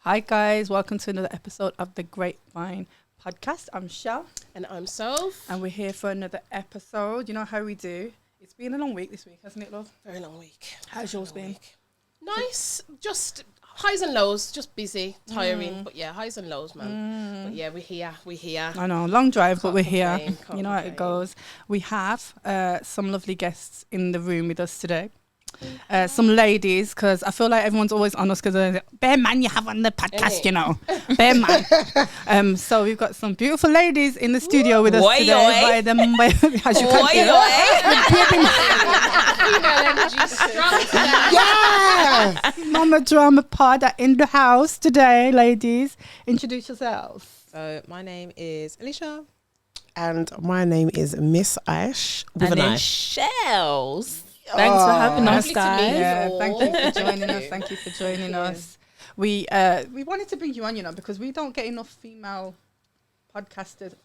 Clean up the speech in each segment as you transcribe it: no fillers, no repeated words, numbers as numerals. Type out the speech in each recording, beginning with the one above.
Hi guys, welcome to another episode of the Grapevine podcast. I'm Shell. And I'm Soph. And we're here for another episode. You know how we do. It's been a long week this week, hasn't it, love? Very long week. How's yours been? Nice. Just highs and lows. Just busy, tiring. But yeah, highs and lows, man. But yeah, we're here. I know, long drive, but we're here. Can't You know how it goes. We have some lovely guests in the room with us today. Some ladies, because I feel like everyone's always on us because bear man you have on the podcast, you know. Bear man. So we've got some beautiful ladies in the studio with us today. By them, as you can hear. Yeah! Mama Drama Pod are in the house today, ladies. Introduce yourselves. So my name is Alicia. And my name is Miss Ash with And an then I. Shells. Thanks for having us, Lovely to guys. meet you. Yeah, thank you for joining us. Thank you for joining us. We wanted to bring you on, you know, because we don't get enough female podcasters.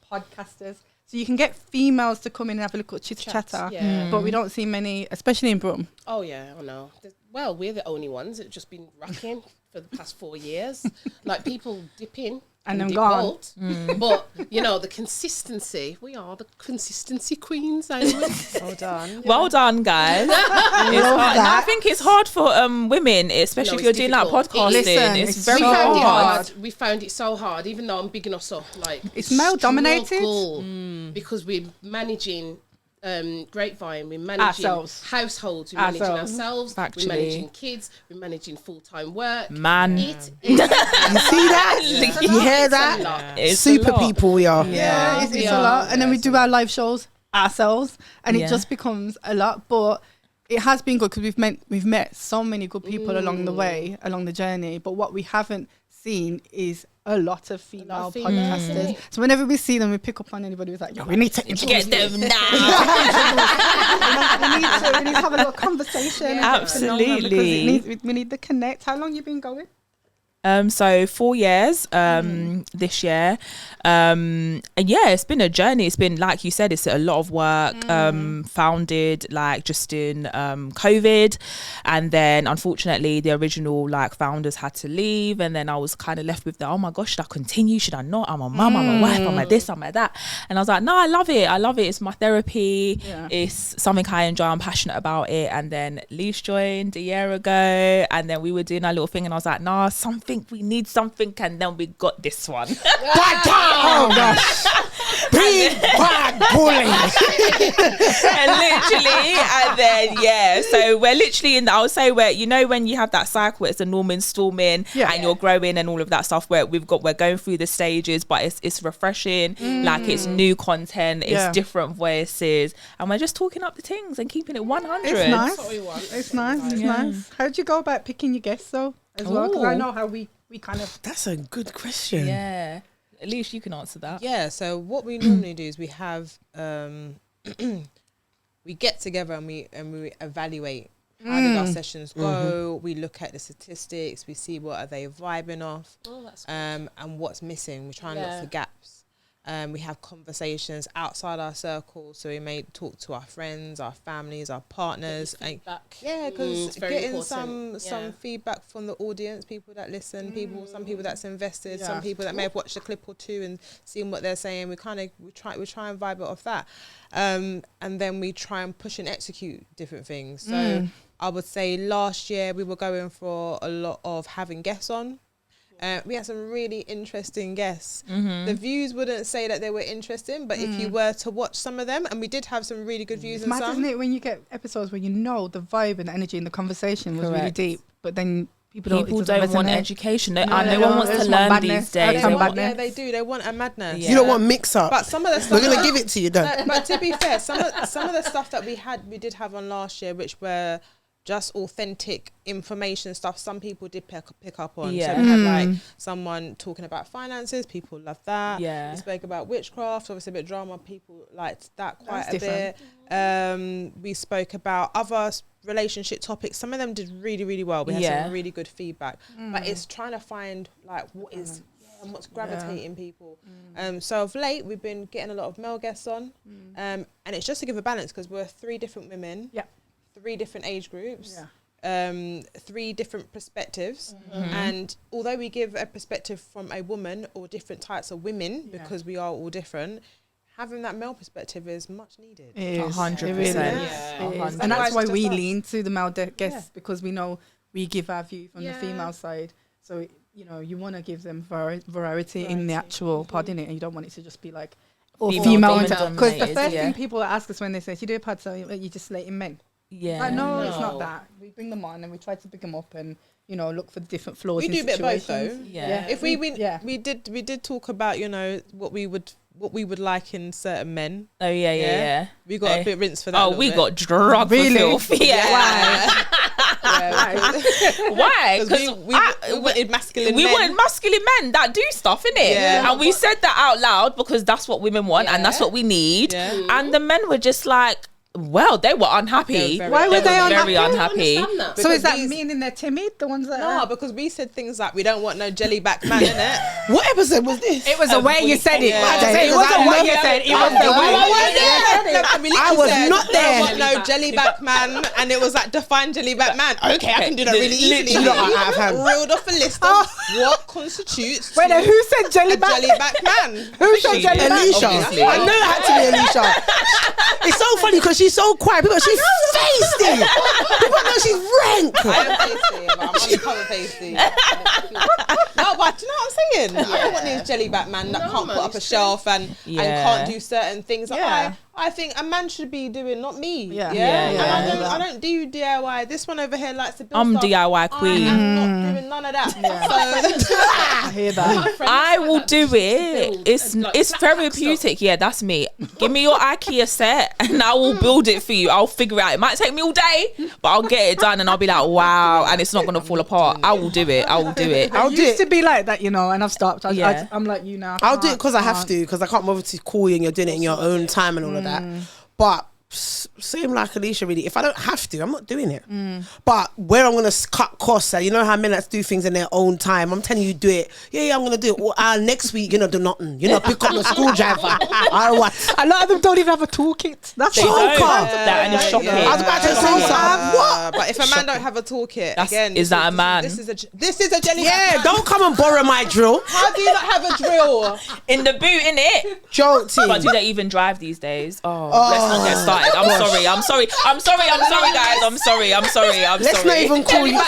So you can get females to come in and have a little chatter. Yeah. But we don't see many, especially in Brum. Oh yeah, I know. Well, we're the only ones that have just been rocking for the past 4 years. Like people dip in And then dip gone. out. But you know the consistency. We are the consistency queens. Well done. Well done, guys. It's hard. And I think it's hard for women, especially No, if you're it's doing like difficult. podcasting. Listen, it's it's very so hard. We found it so hard, even though I'm bigging us up. Like It's male dominated. struggle, because we're managing Grapevine, we're managing Ourselves. households, we're managing ourselves, Actually. we're managing kids, we're managing full-time work. Man. It is You see that? You hear that? It's a Super lot. people we are. Yeah, it's we a are. lot. And then we do our live shows ourselves, and it Yeah. just becomes a lot. But it has been good because we've met so many good people along the way, along the journey. But what we haven't seen is a lot of female podcasters. So whenever we see them, we pick up on anybody who's like, yo, we need to introduce Get them now. we need to have a little conversation. and get to know them because Absolutely. we need the connect. How long you been going? So 4 years this year. And yeah, it's been a journey. It's been, like you said, it's a lot of work. Founded like just in COVID, and then unfortunately the original like founders had to leave, and then I was kind of left with the, oh my gosh, should I continue, should I not? I'm a mum, I'm a wife, I'm a this, I'm a that. And I was like, no, I love it, it's my therapy. It's something I enjoy, I'm passionate about it. And then Leesh joined a year ago, and then we were doing our little thing, and I was like, nah, we need something, and then we got this one. Oh gosh. Big bad bully. And literally, and then yeah, so we're literally in I would say we're, you know, when you have that cycle where it's a normal storming and you're growing and all of that stuff, where we're going through the stages, but it's refreshing. Like it's new content, it's different voices, and we're just talking up the things and keeping it 100. It's nice. That's what we want. It's nice. It's nice. How did you go about picking your guests though, as well? Because I know how we kind of. That's a good question. Yeah, at least you can answer that. Yeah, so what we normally do is we have we get together and we evaluate how did our sessions go. We look at the statistics, we see what are they vibing off, Oh, that's and what's missing. We try and look for gaps. We have conversations outside our circle, so we may talk to our friends, our families, our partners, and feedback. yeah, because it's very getting important. some feedback from the audience, people that listen, some people that's invested, some people that may have watched a clip or two and seen what they're saying. We try and vibe it off that, and then we try and push and execute different things. So I would say last year we were going for a lot of having guests on. We had some really interesting guests. The views wouldn't say that they were interesting, but if you were to watch some of them, and we did have some really good views It's in mad, some. isn't it, when you get episodes where you know the vibe and the energy and the conversation was really Correct. deep, but then people People it doesn't don't want resonate. education. No Yeah, one wants they to just want learn badness. these days. Some They want, badness. yeah, they do. They want a madness. Yeah. You don't want mix up. But some of the stuff We're gonna give it to you though. but to be fair, some of the stuff that we did have on last year, which were just authentic information stuff, some people did pick up on. Yeah. So we had like someone talking about finances, people love that. Yeah. We spoke about witchcraft, obviously a bit of drama, people liked that quite That's a bit. We spoke about other relationship topics. Some of them did really, really well. We had some really good feedback. But it's trying to find like what is and what's gravitating people. So of late, we've been getting a lot of male guests on, and it's just to give a balance because we're 3 different women, 3 different age groups, 3 different perspectives, and although we give a perspective from a woman or different types of women, because we are all different, having that male perspective is much needed. 100%. And that's why we lean to the male guests, because we know we give our view from the female side. So, you know, you want to give them variety in the actual pod, innit? And you don't want it to just be like female. Because the first thing people ask us when they say, you do a pod, so you just slating men. Yeah. Like, no, it's not that. We bring them on and we try to pick them up and, you know, look for the different flaws. We do a bit of both, though. Yeah. If we did talk about, you know, what we would like in certain men. Oh yeah. We got a bit rinsed for that. Oh, we got drugged for filth. Yeah. Why? Because we wanted masculine we men. wanted masculine men that do stuff, innit? Yeah. And we said that out loud because that's what women want and that's what we need. Yeah. And the men were just like, well, they were unhappy. Why were they very unhappy? So is that meaning they're timid? The ones that No, because we said things like we don't want no jelly back man, innit? What episode was this? it was the way you said it. Yeah. It wasn't what you said. It was the way you said it. I was not there. Don't want no jelly back man, and it was like define jelly back man. Okay, I can do that really easily. Reeled off a list of what constitutes Wait, who said jelly a back? jelly back man. Who said jelly back? Alicia. Obviously. I know it had to be Alicia. It's so funny because she's so quiet because she's feisty. People know she's rank. I am pasty, but I'm undercover pasty. No, but do you know what I'm saying? I don't want these jelly back man that can't put up a shelf and can't do certain things. Yeah. I think a man should be doing, not me. Yeah. And I don't do DIY. This one over here likes to build I'm stuff. DIY queen. I am not doing none of that. So I hear that. I will do it. It's therapeutic. Yeah, that's me. Give me your IKEA set and I will build it for you. I'll figure it out. It might take me all day, but I'll get it done and I'll be like, wow, and it's not gonna fall apart. I will do it. I used to be like that, you know, and I've stopped. I'm like you now. I'll do it because I have to, because I can't bother to call you and you're doing it in your own time and all of that. But same like Alicia, really. If I don't have to, I'm not doing it. But where I'm gonna cut costs, you know how men that do things in their own time. I'm telling you, do it. Yeah, I'm gonna do it. Well, next week, do nothing. Pick up the screwdriver. Or what? A lot of them don't even have a toolkit. That's They don't. That and it's shocking. I was about to say something. What? But if a man don't have a toolkit, again, is that a man? This is a jelly. Yeah, back man. don't come and borrow my drill. How do you not have a drill? In the boot, innit? Joke team. But do they even drive these days? Let's not get started. I'm sorry, guys. I'm sorry. Let's Let's not even call you.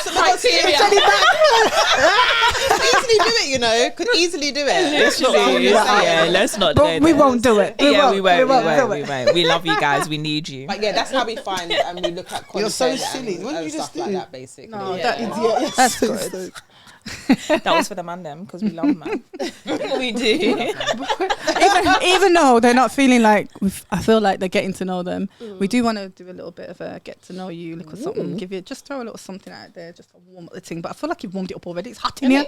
Easily do it, could easily do it. Let's not. But we won't do it. We won't. We love you guys. We need you. But yeah, that's how we find and we look at content. You're so silly. And, What did you stuff just like do? that, basically. No, That's good. That was for the man them because we love man. We do. even though they're not feeling like I feel like they're getting to know them, we do want to do a little bit of a get to know you, look at something, just throw a little something out there, just to warm up the thing. But I feel like you've warmed it up already. It's hot in here.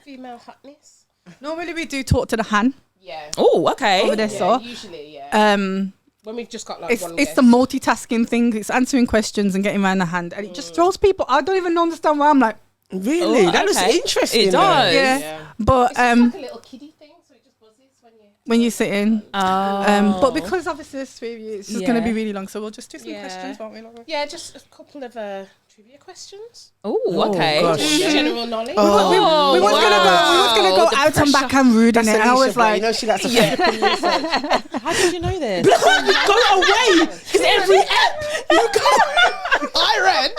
Female hotness. Normally we do talk to the hand Yeah. Oh, okay. over there, so Usually, yeah. When we've just got like one it's the multitasking thing. It's answering questions and getting around the hand, and it just throws people. I don't even understand why I'm like, Really? Oh, That looks okay. interesting. It does. yeah. But It's just like a little kiddie thing, so it just buzzes when you sit in. Oh. But because obviously there's 3 of you, it's just going to be really long, so we'll just do some Yeah. questions, won't we, Laura? Yeah, just a couple of trivia questions. Oh, okay. gosh. General knowledge. We was gonna go The out and back and rude in it, and I was like, she likes to How did you know this? go away. Because every app you go. I read.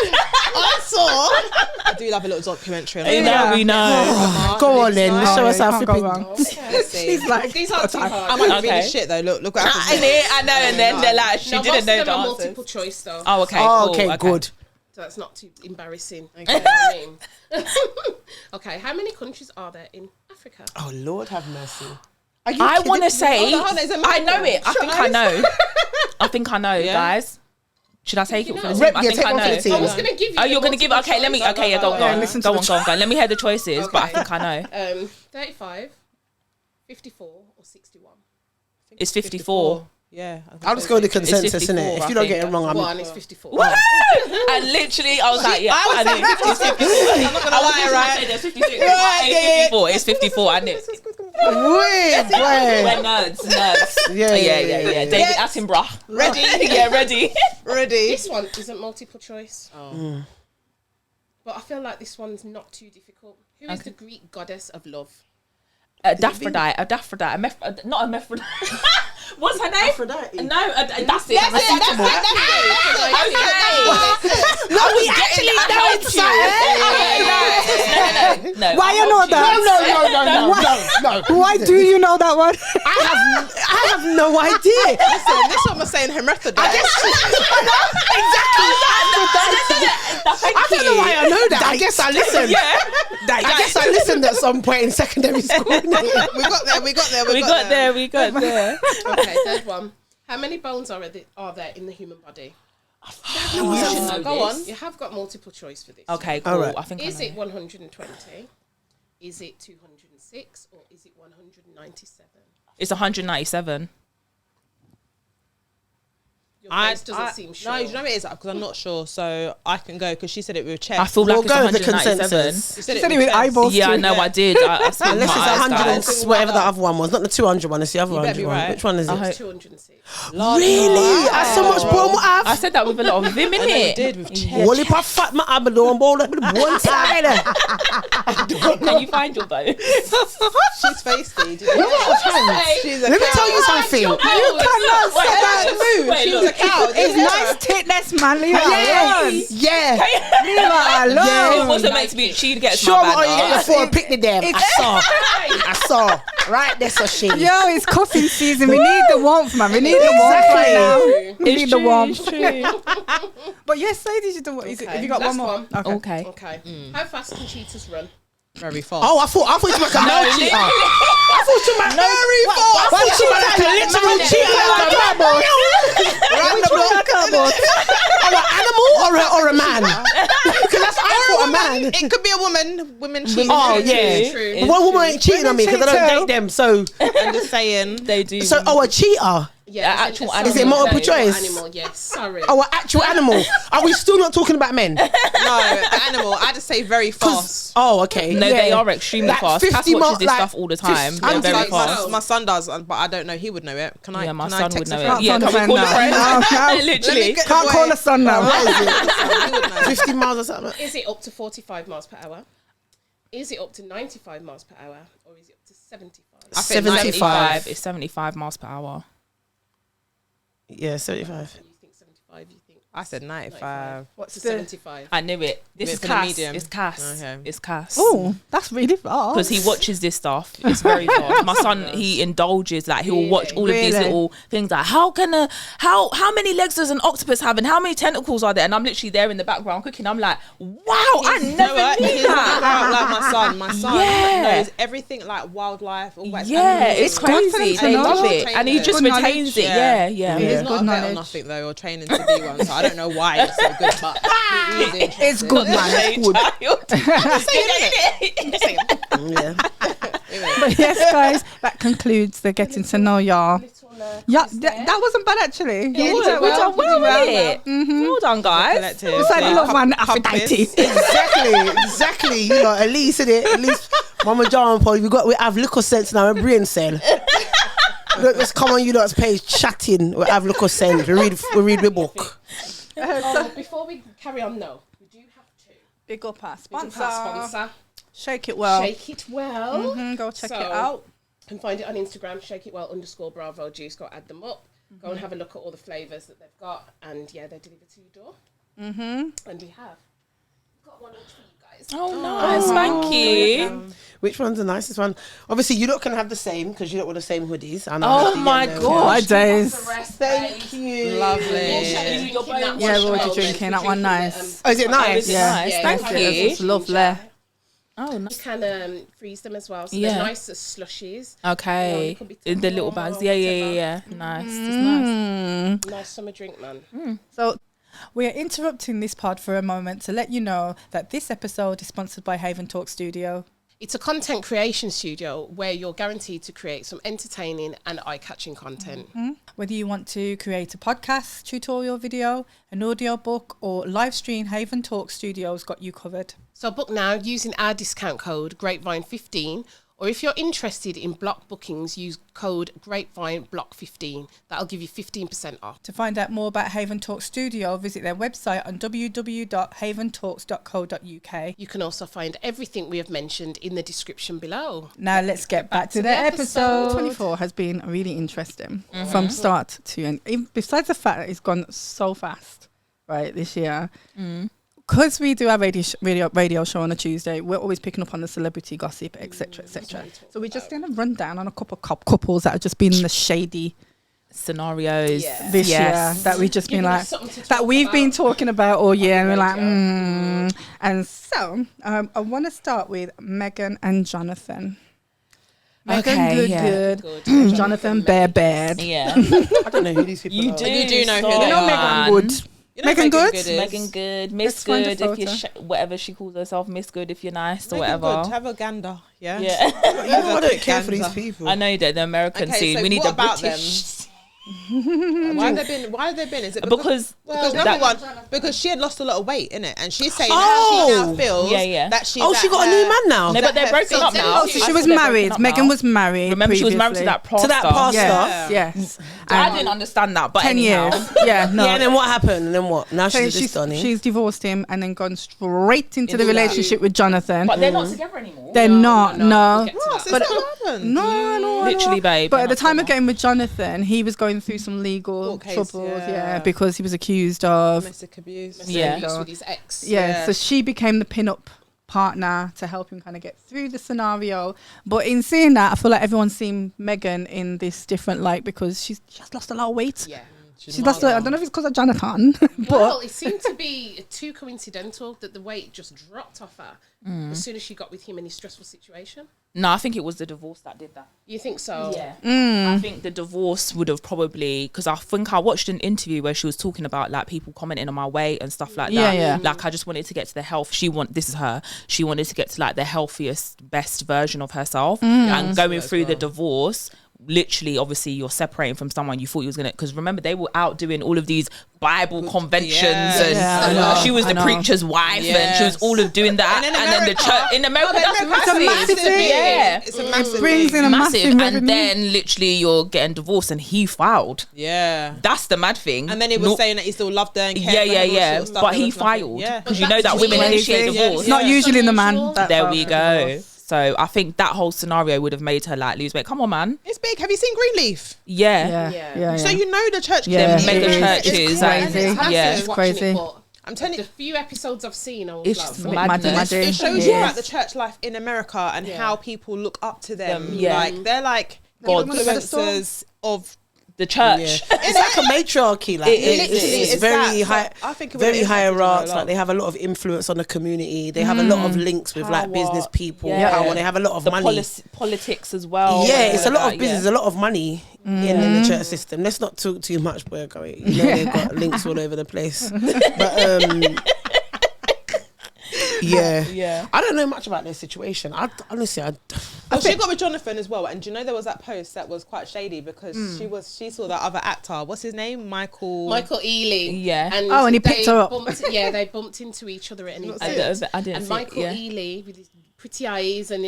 I saw. I do love a little documentary. We know. Go on then. Show us how can't go flipping. wrong. She's like, these aren't too hard. I might be Okay. really shit though. Look what happens. I know, and then they're like, she No, didn't most know of the them are answers. multiple choice though. Oh, okay. Oh, cool, okay, good. So it's not too embarrassing. Okay. You know what I mean? Okay, how many countries are there in Africa? Oh Lord, have mercy. I want to say, Hold on, there's a I know mouthful. it. I think I know. I think I know, guys. Should I take it for the team? I think take I one for the know. team. I was going to give you. Oh, you're going to give it? Okay, let me. Okay, yeah, go on. Go on. Let me hear the choices, but I think I know. 35, 54, or 61. It's 54. Yeah. I'll just go with the consensus, 54, innit? If I you don't think. get it wrong, I'm. One is 54. And literally, I was like, yeah, I knew. It's 54. I'm not gonna lie, right? It's 54. It's 54. I knew. Wait, We're nerds. Yeah. David Attenborough. Ready? Yeah, ready. Ready? This one isn't multiple choice. But I feel like this one's not too difficult. Who is the Greek goddess of love? Not Aphrodite. What's her name? Aphrodite. No, that's it. No, we actually know it's No. Why you know that? No. Why do you know that one? I have no idea. Listen, this one was saying hermaphrodite. I don't know why I know that. I guess I listened. I guess I listened at some point in secondary school. We got there. Okay, third one. How many bones are there in the human body? Go on. You have got multiple choice for this. Okay, cool. All right. I think Is it 120? Is it 206? Or is it 197? it's 197. Your face doesn't seem sure. No, you know what it is? Because I'm not sure, so I can go because she said it with chest. I feel like We'll it's go with the 197. consensus. You Said it with eyeballs. Yeah, I too. know. I did. I spent Unless my it's eyes 100 and down. whatever the other one was, not the 200 one. It's the other You better be 100 one. right. Which one is it? It's 206. Really? That's so much bone I I have. said that with a lot of vim in I know you it. did with chest. Well, if I fat my abdomen on bowl up with one side. Can you find your bone? She's feisty. She's a Let me cow. tell you something. You cannot say that. Move. She was a cow. It's nice titness, man. Leave her alone. Yeah. Leave her alone. It wasn't meant to be. She gets Show my me how you bad. get your 4 picnic them. I saw. Right, that's a shame. Yo, it's coffee season. We need the warmth, man. We need the warmth right now. We need the warmth. But yes, ladies, you do. Have you got one Last more? one. Okay. Okay. How fast can cheetahs run? Very fast. Oh, I thought you were like a male cheater. I thought you were very fast. I thought you were like a literal cheater. Round the block. Or an animal or a man? Because that's I thought a man. It could be a woman. Women cheat. Oh yeah. True. But one woman ain't cheating on me because I don't date them. So I'm just saying. They do. a cheater. Yeah, actual sorry, animal. Is it multiple no, choice? Animal, yes. Sorry. An actual animal. Are we still not talking about men? No, the animal. I just say very fast. Oh, okay. No, they are extremely Like fast. 50 Cass watches mile- this like stuff all the time. 50 They're very Like fast. my son does, but I don't know. He would know it. Can I? Yeah, my can I son text would a know friend? it. Yeah, Can't can we call a friend? No. Literally. get- Can't call a son now. What is it? He would know. 50 miles or something. Is it up to 45 miles per hour? Is it up to 95 miles per hour? Or is it up to 75? I think 75. It's 75 miles per hour. Yeah, 75. You think 75, you think I said 95. what's the- 75? I knew it. This Wait is for the Cass. medium. It's Cass. Okay. It's Cass. Oh, that's really fast. Because he watches this stuff. It's very fast. My son, he indulges, like he'll watch all of these Really? little things like how many legs does an octopus have and how many tentacles are there? And I'm literally there in the background cooking. I'm like, wow, I You know never what? knew He's that. not like my son. My son Yeah. knows everything like wildlife, all that. Yeah, animals. it's good for them crazy. to They know. love it, Train and he them. just Good retains knowledge. it. Yeah, Yeah. He's It's not good a vet or knowledge. nothing though, or training to be one. So I don't know why it's so good, but It's good, man. It's good. Yeah. But yes, guys, that concludes the getting to know y'all. Yeah, that wasn't bad actually. Yeah, we done well with it. Well done, guys. collective. It's like Yeah. love one Compass. Aphrodite. Exactly. You know, at least in it. At least Mama John Paul, we have little sense now, a brain cell. Look, let's come on you lot's page chatting. We have little sense. We read the book. Oh, before we carry on, though, we do have to. Big up our We do sponsor. have sponsor. Shake it well. Shake It Well. Go check So, it out. You can find it on Instagram, shakeitwell_Bravo Juice. Go add them up. Go and have a look at all the flavours that they've got. And yeah, they're delivered to your door. And we have got one each for you guys. Oh, nice. Thank you. Which one's the nicest one? Obviously, you lot can have the same because you lot want the same hoodies. And Oh my My god. days. Thank you. Lovely. Yeah, what are you drinking? That one nice. Oh, is it nice? Yeah. Nice. Yeah, Thank it's you. It's lovely. Oh, You nice. can freeze them as well. So Yeah. they're nice as slushies. Okay. It could be In the little warmer bags. or Yeah. Nice. It's nice. Nice summer drink, man. So we are interrupting this pod for a moment to let you know that this episode is sponsored by Haven Talk Studio. It's a content creation studio where you're guaranteed to create some entertaining and eye-catching content. Whether you want to create a podcast, tutorial video, an audio book, or live stream, Haven Talk Studios got you covered. So book now using our discount code Grapevine15, Or if you're interested in block bookings, use code Grapevine Block15. That'll give you 15% off. To find out more about Haven Talk Studio, visit their website on www.haventalks.co.uk. You can also find everything we have mentioned in the description below. Now let's get back to the episode. 24 has been really interesting from start to end. Besides the fact that it's gone so fast, right, this year. Because we do our radio show on a Tuesday, we're always picking up on the celebrity gossip, etc., etc. So we're just going to run down on a couple of couples that have just been in the shady scenarios this year that we've just been like, that we've been talking about all year, and we're like, And so I want to start with Megan and Jonathan. Megan, good. And Jonathan, bad. Yeah. I don't know who these people are. You do know who You they know are. Megan Good. You know Megan Good? Megan Good, Miss Let's find Good, a if you're photo. whatever she calls herself, Miss Good if you're nice or Megan whatever. Good. Have a gander. Yeah. Yeah. You know, I don't care for these people. I know that the American Okay, scene. so We need what the about British. Why have they been? Is it Because number that- one, because she had lost a lot of weight, innit? And she's saying how Oh. she now feels Yeah. that she's Oh, she got a new man now. No, but they're broken up now. Oh, so she was married. Megan was married. Remember, she was married to that pastor. To that pastor. Yes. I didn't understand that, but 10 anyhow. years. Yeah, no. Yeah, and then what happened? And then what? Now So she's just done it. she's divorced him and then gone straight into the Into that. relationship with Jonathan. But they're not together anymore. They're not, no. We'll get to that. So But- it's not happened. No. Literally, babe. But they're at the not time of together. getting with Jonathan, he was going through some legal Court case, troubles, yeah. because he was accused of, Domestic abuse. Yeah. Abuse with his ex. yeah. So she became the pin-up partner to help him kind of get through the scenario. But in seeing that, I feel like everyone's seen Megan in this different light because she has lost a lot of weight. Yeah. She's lost. I don't know if it's because of Jonathan, but Well, it seemed to be too coincidental that the weight just dropped off her as soon as she got with him in his stressful situation. No, I think it was the divorce that did that. You think so? Yeah. I think the divorce would have probably, because I think I watched an interview where she was talking about like people commenting on my weight and stuff like that. Yeah. Like I just wanted to get to the health. This is her. She wanted to get to like the healthiest, best version of herself. And going through the divorce, literally, obviously, you're separating from someone you thought you was gonna. Because remember, they were out doing all of these Bible conventions, and Yeah, I know, she was the I know. preacher's wife, and she was all of doing that. And in then the America- church in America, that's It's a massive thing. Yeah. It's a massive brings thing. in a Massive, massive and revenue. then literally you're getting divorced, and he filed. Yeah. That's the mad thing. And then he was No- saying that he still loved her and cared yeah, for her and all yeah, sort of stuff. but There he was nothing. filed Yeah. because you know that women Crazy. initiate Yeah. divorce. It's not usually the man. unusual. that There files we for go. divorce. So I think that whole scenario would have made her like lose weight. Come on, man. It's big. Have you seen Greenleaf? Yeah. Yeah. So you know the church Yeah, community. mega it is. churches It's and- crazy. Yeah. It's crazy. I'm telling The you, few episodes I've seen, I was It's like, just Bit madness. maddy. it shows Yeah. you about the church life in America and Yeah. how people look up to them. Yeah. Like they're like Gods. influencers of. The church. It's like a matriarchy. Like It it's, is. it's very that. high. So I think it very would have higher impacted her a arts. lot. Like they have a lot of influence on the community. They have a lot of links with like Power. business people. Yeah. Power. They have a lot of The money. politics as well. Yeah, and it's all a lot that, of business, yeah. a lot of money in the church system. Let's not talk too much, boy. You know they've got links all over the place. But yeah, I don't know much about their situation. Honestly, Well, she got with Jonathan as well, and do you know there was that post that was quite shady because she saw that other actor. What's his name? Michael Ely. Yeah. And Oh, and he they picked her up. They bumped into each other at an I event. didn't And see Michael it, yeah. Ely, with his pretty eyes and,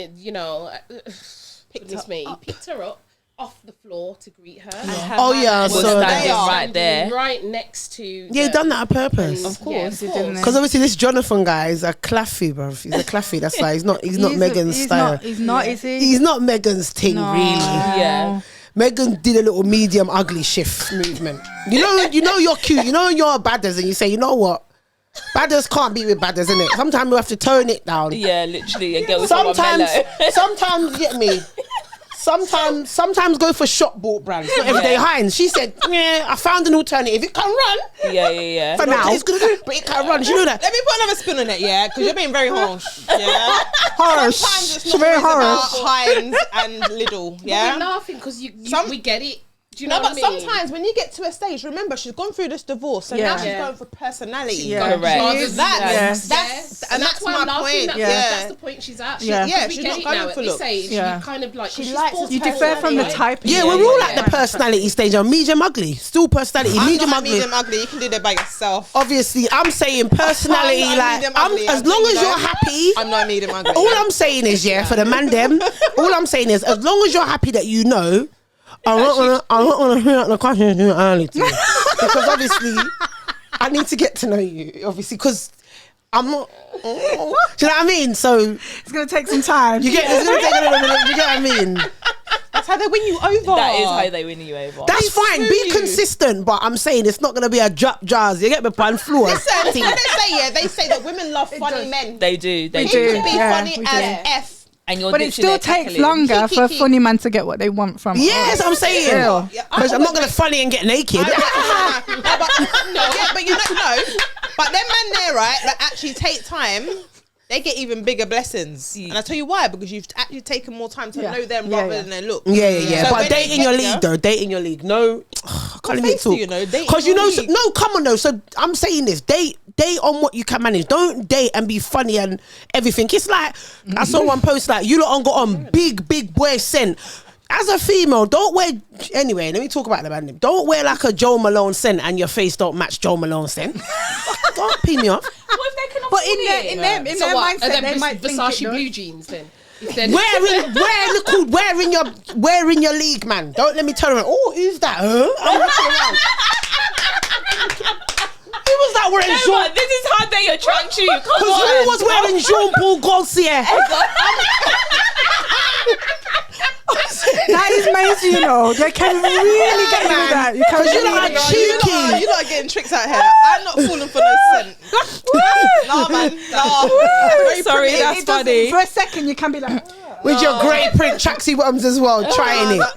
goodness me, he picked her up off the floor to greet her. And her Oh, man yeah, I was saw standing that. Right there. Right next to... yeah, he done that on purpose. Of course, he didn't. Because obviously this Jonathan guy is a claffy, bro. He's a claffy. That's why he's not Megan's style. He's not, is he? He's not Megan's thing, No. really. Yeah. Megan did a little medium ugly shift movement. You know you're cute. You know you're badders, and you say, you know what? Badders can't be with badders, innit? Sometimes we have to tone it down. Yeah, literally. And get with someone Sometimes, mellow. sometimes get me. Sometimes go for shop bought brands, not everyday Heinz. She said, "Yeah, I found an alternative. It can run Yeah. for now, it's gonna go, but it can run." You know that. Let me put another spin on it, yeah, because you're being very harsh. Yeah, Harsh. sometimes it's She's not very always about harsh. Heinz and Lidl. We're Yeah, laughing because we get it. Do you know No, what but I mean? sometimes when you get to a stage, remember she's gone through this divorce, so now she's going for personality. Yeah. Correct. That's why I'm my laughing. point. That's the point she's at. Yeah. She's She's not not going going for for looks. looks. Age, Yeah. you kind of like She she's likes forced You to differ from the personality. type. Yeah, we're all at the personality stage. I'm medium ugly. Still personality. I'm Medium not ugly. medium ugly. You can do that by yourself. Obviously, I'm saying personality. I'm Like, medium ugly, as I'm long saying, as you're happy. I'm not medium ugly. All I'm saying is, for the man them, all I'm saying is, as long as you're happy that you know, I'm not gonna hear the questions too early to you. Because obviously, I need to get to know you, obviously, because I'm not. Do you know what I mean? So It's gonna take some time. it's gonna take a little bit. You get what I mean? That's how they win you over. That is how they win you over. That's fine. Be you. consistent, but I'm saying it's not gonna be a drop jars. You get me? Pan floor. Listen, when they say that women love funny men. They do. They We do. do. Can be Yeah, funny we as do. F. And you're But it literally still there takes tackling. longer for a funny man to get what they want from Yes, us. I'm saying. Still. Because I'm not gonna funny and get naked. But you know, but them men there, right, that actually take time, they get even bigger blessings. And I tell you why, because you've actually taken more time to know them rather than their look. Yeah. So But when date they in your get league, there- though. Date in your league. No, I can't even face talk. you know, date in Because you your know, league. no, come on, though. So I'm saying this: date on what you can manage. Don't date and be funny and everything. It's like I saw one post like you lot on got on big boy scent. As a female, don't wear. Anyway, let me talk about the man. Don't wear like a Joe Malone scent and your face don't match Joe Malone scent. Don't pee me off. What if they can But afford it? in So their what? Are mindset, them they might think Versace it, no? blue jeans then? If they're Where in your league, man. Don't let me turn around. Oh, who's that? Huh? I'm looking around. Who was that wearing No, Jean? but this is how they attract you. Come Because on. who was wearing Jean-Paul Gaultier? That is amazing, you know. They can really get you with that. You can Because you really lot are get cheeky. You're not getting tricks out here. I'm not falling for no scent. Nah, man. Nah. Very Sorry, pretty. that's it doesn't- funny. For a second, you can be like, With your great print tracksuit bottoms as well, trying it.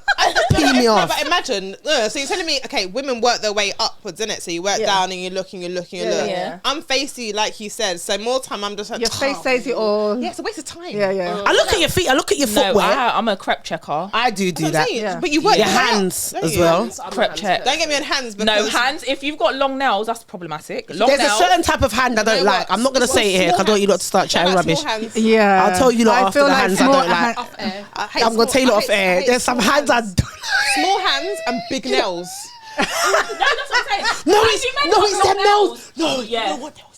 Pee me No, off. but imagine, so you're telling me, okay, women work their way upwards, innit? So you work down and you're looking. Yeah. I'm facey, like you said. So more time, I'm just like, your face says it all. yeah, it's a waste of time. Yeah. I look at your feet, I look at your No, footwear. I'm a crepe checker. I do That's what I'm that. saying. Yeah. But you work Your your way up, hands don't as you? well. Prep check. Don't get me on hands. No, Because hands. If you've got long nails, that's problematic. Long There's nails. a certain type of hand I don't know like. what? I'm not going to say it here because I don't want you lot to start chatting Small rubbish. hands. Yeah. I'll tell you lot I after feel the like hands I small don't like. off air. I hate I'm going to tell you lot off I air. hate There's some hands I don't Small hands and big nails. No, that's what I'm saying. No, Why it's do men no, have it's long them nails. No, Yeah. you know what nails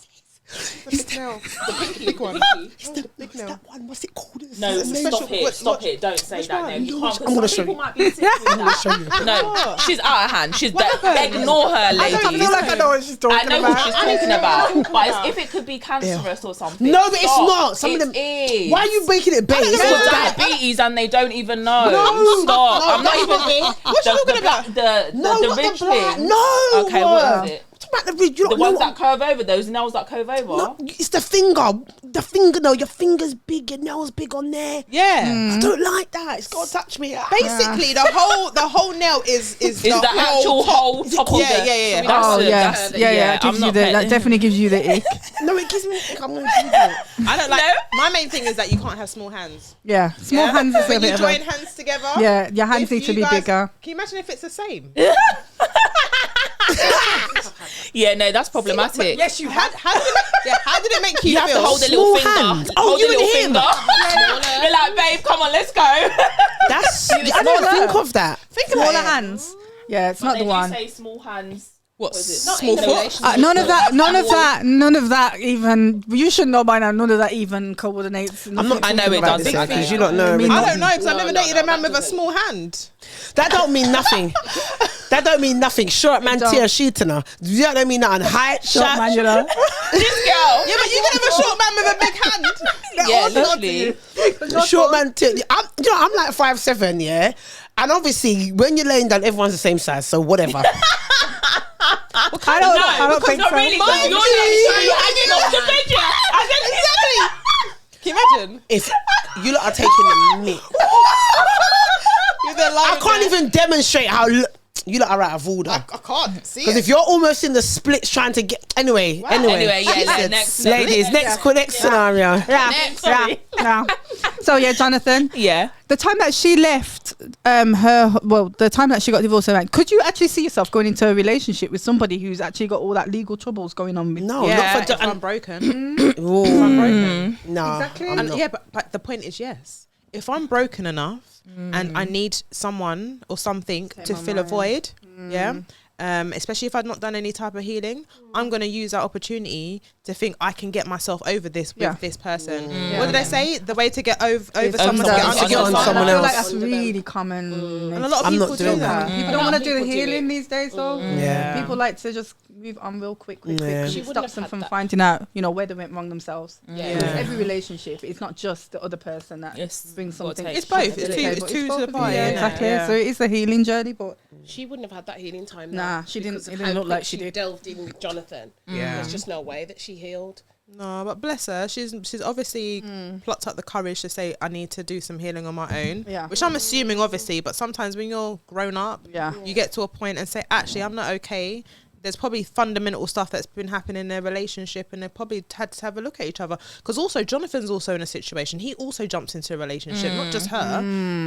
The big nail. The pinky one. it's the big nail. That one, what's it called? No, special- stop it. what- Stop it. Don't say that one? name. You No, can't. I'm gonna Some show people you. might be sick with that. show you. No, she's out of hand. She's ignore her, ladies. I feel like I know what she's talking I know about. what she's talking about, but if it could be cancerous or something. No, but it's stop. not. Some of them. Is. Why are you making it bait? It's People not with that. diabetes and they don't even know. No, Stop. no, I'm not that's even. not it. What you talking about? The No, not ridge the black. thing. No. Okay, what is it? What about the ridge? You The don't know ones what- that curve over. Those nails that curve over. No, it's the finger. The fingernail. Your finger's big. Your nail's big on there. Yeah. I don't like that. It's got to touch me. Basically, the whole nail is Is the actual whole top of Yeah, the- yeah. That's Oh it, yeah, that's- yeah. It I'm gives you not the, that petting. definitely gives you the ick. No, it gives me. I'm going to do that. I don't like. No? My main thing is that you can't have small hands. Yeah, small Yeah? hands is a When bit you of join a. hands together. Yeah, your hands if need to you be guys- bigger. Can you imagine if it's the same? Yeah, no, that's problematic. Yes, you How did it make you, You have feel? to hold the little Small finger. hands. Oh, Hold you the and little him. finger. You're like, babe, come on, let's go. That's. I didn't think of that. Think Smaller about it. hands. Yeah, it's not They the do one. say small hands. What? Not Small in a foot? relationship. None of that even. You should know by now. None of that even coordinates. I'm not. I know it about does, this to be because fair. you don't know. I mean, I don't know because I've No, never no, dated no, a man that with a doesn't. small hand. That don't mean nothing. That don't mean nothing. Short man don't. tear sheeting. That don't mean nothing. Height, Short man, you know. This girl. Yeah, but you can have a short man with a big hand. Yeah, literally. short man tear. I'm like 5'7", yeah. And obviously, when you're laying down, everyone's the same size. So whatever. I don't think not so. really. You're like hanging off the bed, yeah. I said, Exactly. Can you imagine? If you lot are taking the mick, You're there lying I can't there. even demonstrate how. You lot are out of order. I can't see Because it. if you're almost in the splits trying to get anyway, Next ladies, next scenario. Yeah. So yeah, Jonathan. Yeah. The time that she left, the time that she got divorced, could you actually see yourself going into a relationship with somebody who's actually got all that legal troubles going on with? No, yeah, not for if I'm broken. Ooh. If I'm broken. No, Exactly. I'm And not. yeah, but the point is, yes, if I'm broken enough and I need someone or something to my fill a mind. void, yeah, especially if I've not done any type of healing, I'm going to use that opportunity to think I can get myself over this with this person. What did I say? The way to get over someone, to get on someone I feel else. like that's really common. And a lot of I'm people not do doing that. that. People don't want to do the healing these days, though. Yeah. People like to just move on real quick. Yeah. Because She it wouldn't stops have them had from that. finding out, where they went wrong themselves. Yeah. Because every relationship, it's not just the other person that It's brings what something. takes It's both. to It's the two. table. It's two to both the of you, party. Yeah, innit? exactly. Yeah. So it's a healing journey, but She wouldn't have had that healing time. Nah, though, she didn't- because of it didn't how look like quick she did. delved in with Jonathan. Yeah. There's just no way that she healed. No, but bless her. She's obviously plucked up the courage to say, I need to do some healing on my own. Yeah. Which I'm assuming, obviously, but sometimes when you're grown up, Yeah. you get to a point and say, actually, I'm not okay. There's probably fundamental stuff that's been happening in their relationship, and they probably had to have a look at each other. Because also, Jonathan's also in a situation. He also jumps into a relationship, not just her.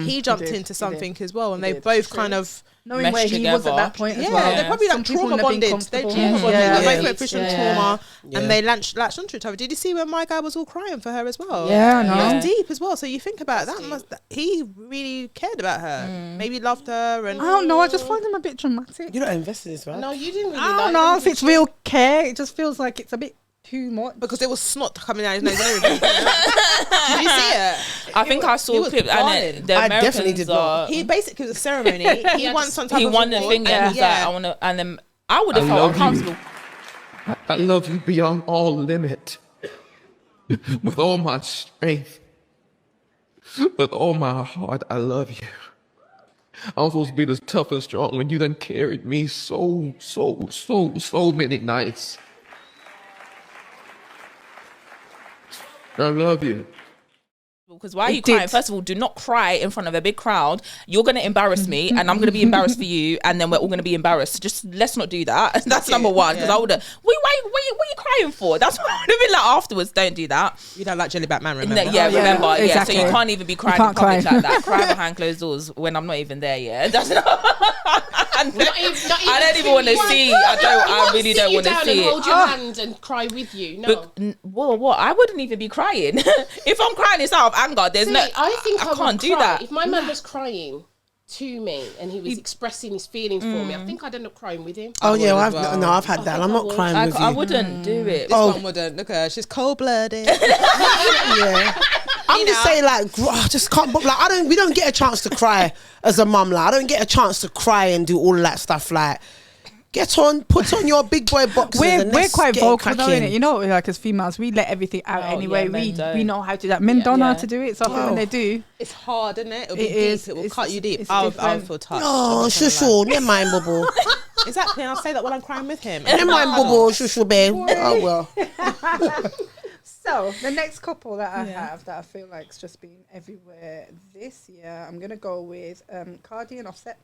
He jumped did, into he something as well, and He they did. both kind of. knowing Mesh where he was together. at that point as Yeah, well. they're probably Some like people trauma wouldn't have been bonded. They comfortable. trauma bonded. Yeah. They both went through some trauma, Yeah. and they latched onto each other. Did you see when my guy was all crying for her as well? Yeah, I know. It was deep as well. So you think about that. He really cared about her. Maybe loved her, and I don't know. I just find him a bit dramatic. You don't invest in this, right? No, you didn't really I like don't know them, if did it's you? real care. It just feels like it's a bit too much. because there was snot coming out his nose and everything. Did you see it? I think I saw he a was clip, bawling. and the I Americans definitely did not. He basically was a ceremony. He won some type he of won the award, thing, and he's like, I want to, and then I would have I felt love you. uncomfortable. I love you beyond all limit. With all my strength. With all my heart, I love you. I'm supposed to be this tough and strong when you done carried me so many nights. I love you. Because why are It you crying? did. First of all, do not cry in front of a big crowd. You're going to embarrass me, and I'm going to be embarrassed for you, and then we're all going to be embarrassed. Just let's not do that. That's number one. Because I would have. What are you crying for? That's what I would have been like afterwards. Don't do that. You don't like Jelly Batman, remember? No, yeah, yeah, remember. Yeah, exactly. so you can't even be crying You in can't public cry. like that. Cry behind closed doors when I'm not even there. Yeah, that's not. I don't even want to see. I really don't want to Sit you see down and it. hold your hand and cry with you. No. But what? I wouldn't even be crying if I'm crying. It's out of anger. There's See, no. I think I can't would do cry. that. If my man was crying to me and he was expressing his feelings for me, I think I'd end up crying with him. Oh yeah, would well, as well. I've had that. think I'm I not would. crying with you. I wouldn't do it. This one wouldn't. Look at her. She's cold-blooded. Yeah. I'm just saying, like, I just can't. Like, we don't get a chance to cry as a mum. Like, I don't get a chance to cry and do all of that stuff. Like, put on your big boy boxes. We're and let's quite get vocal, though, cracking. innit? You know, like as females, we let everything out Oh, anyway. yeah, men we don't. know how to do that. Men don't know how Yeah. to do it. So I think when they do, It's hard, isn't it? It'll be It deep. is. It will It's- cut you deep. it's I'll different. feel touched. Oh, I'm not gonna shushu, never mind, bubble. lie. Exactly, and I'll say that while I'm crying with him. Never mind, bubble, shushu, babe. Oh well. So the next couple that I have that I feel like's just been everywhere this year, I'm gonna go with Cardi and Offset.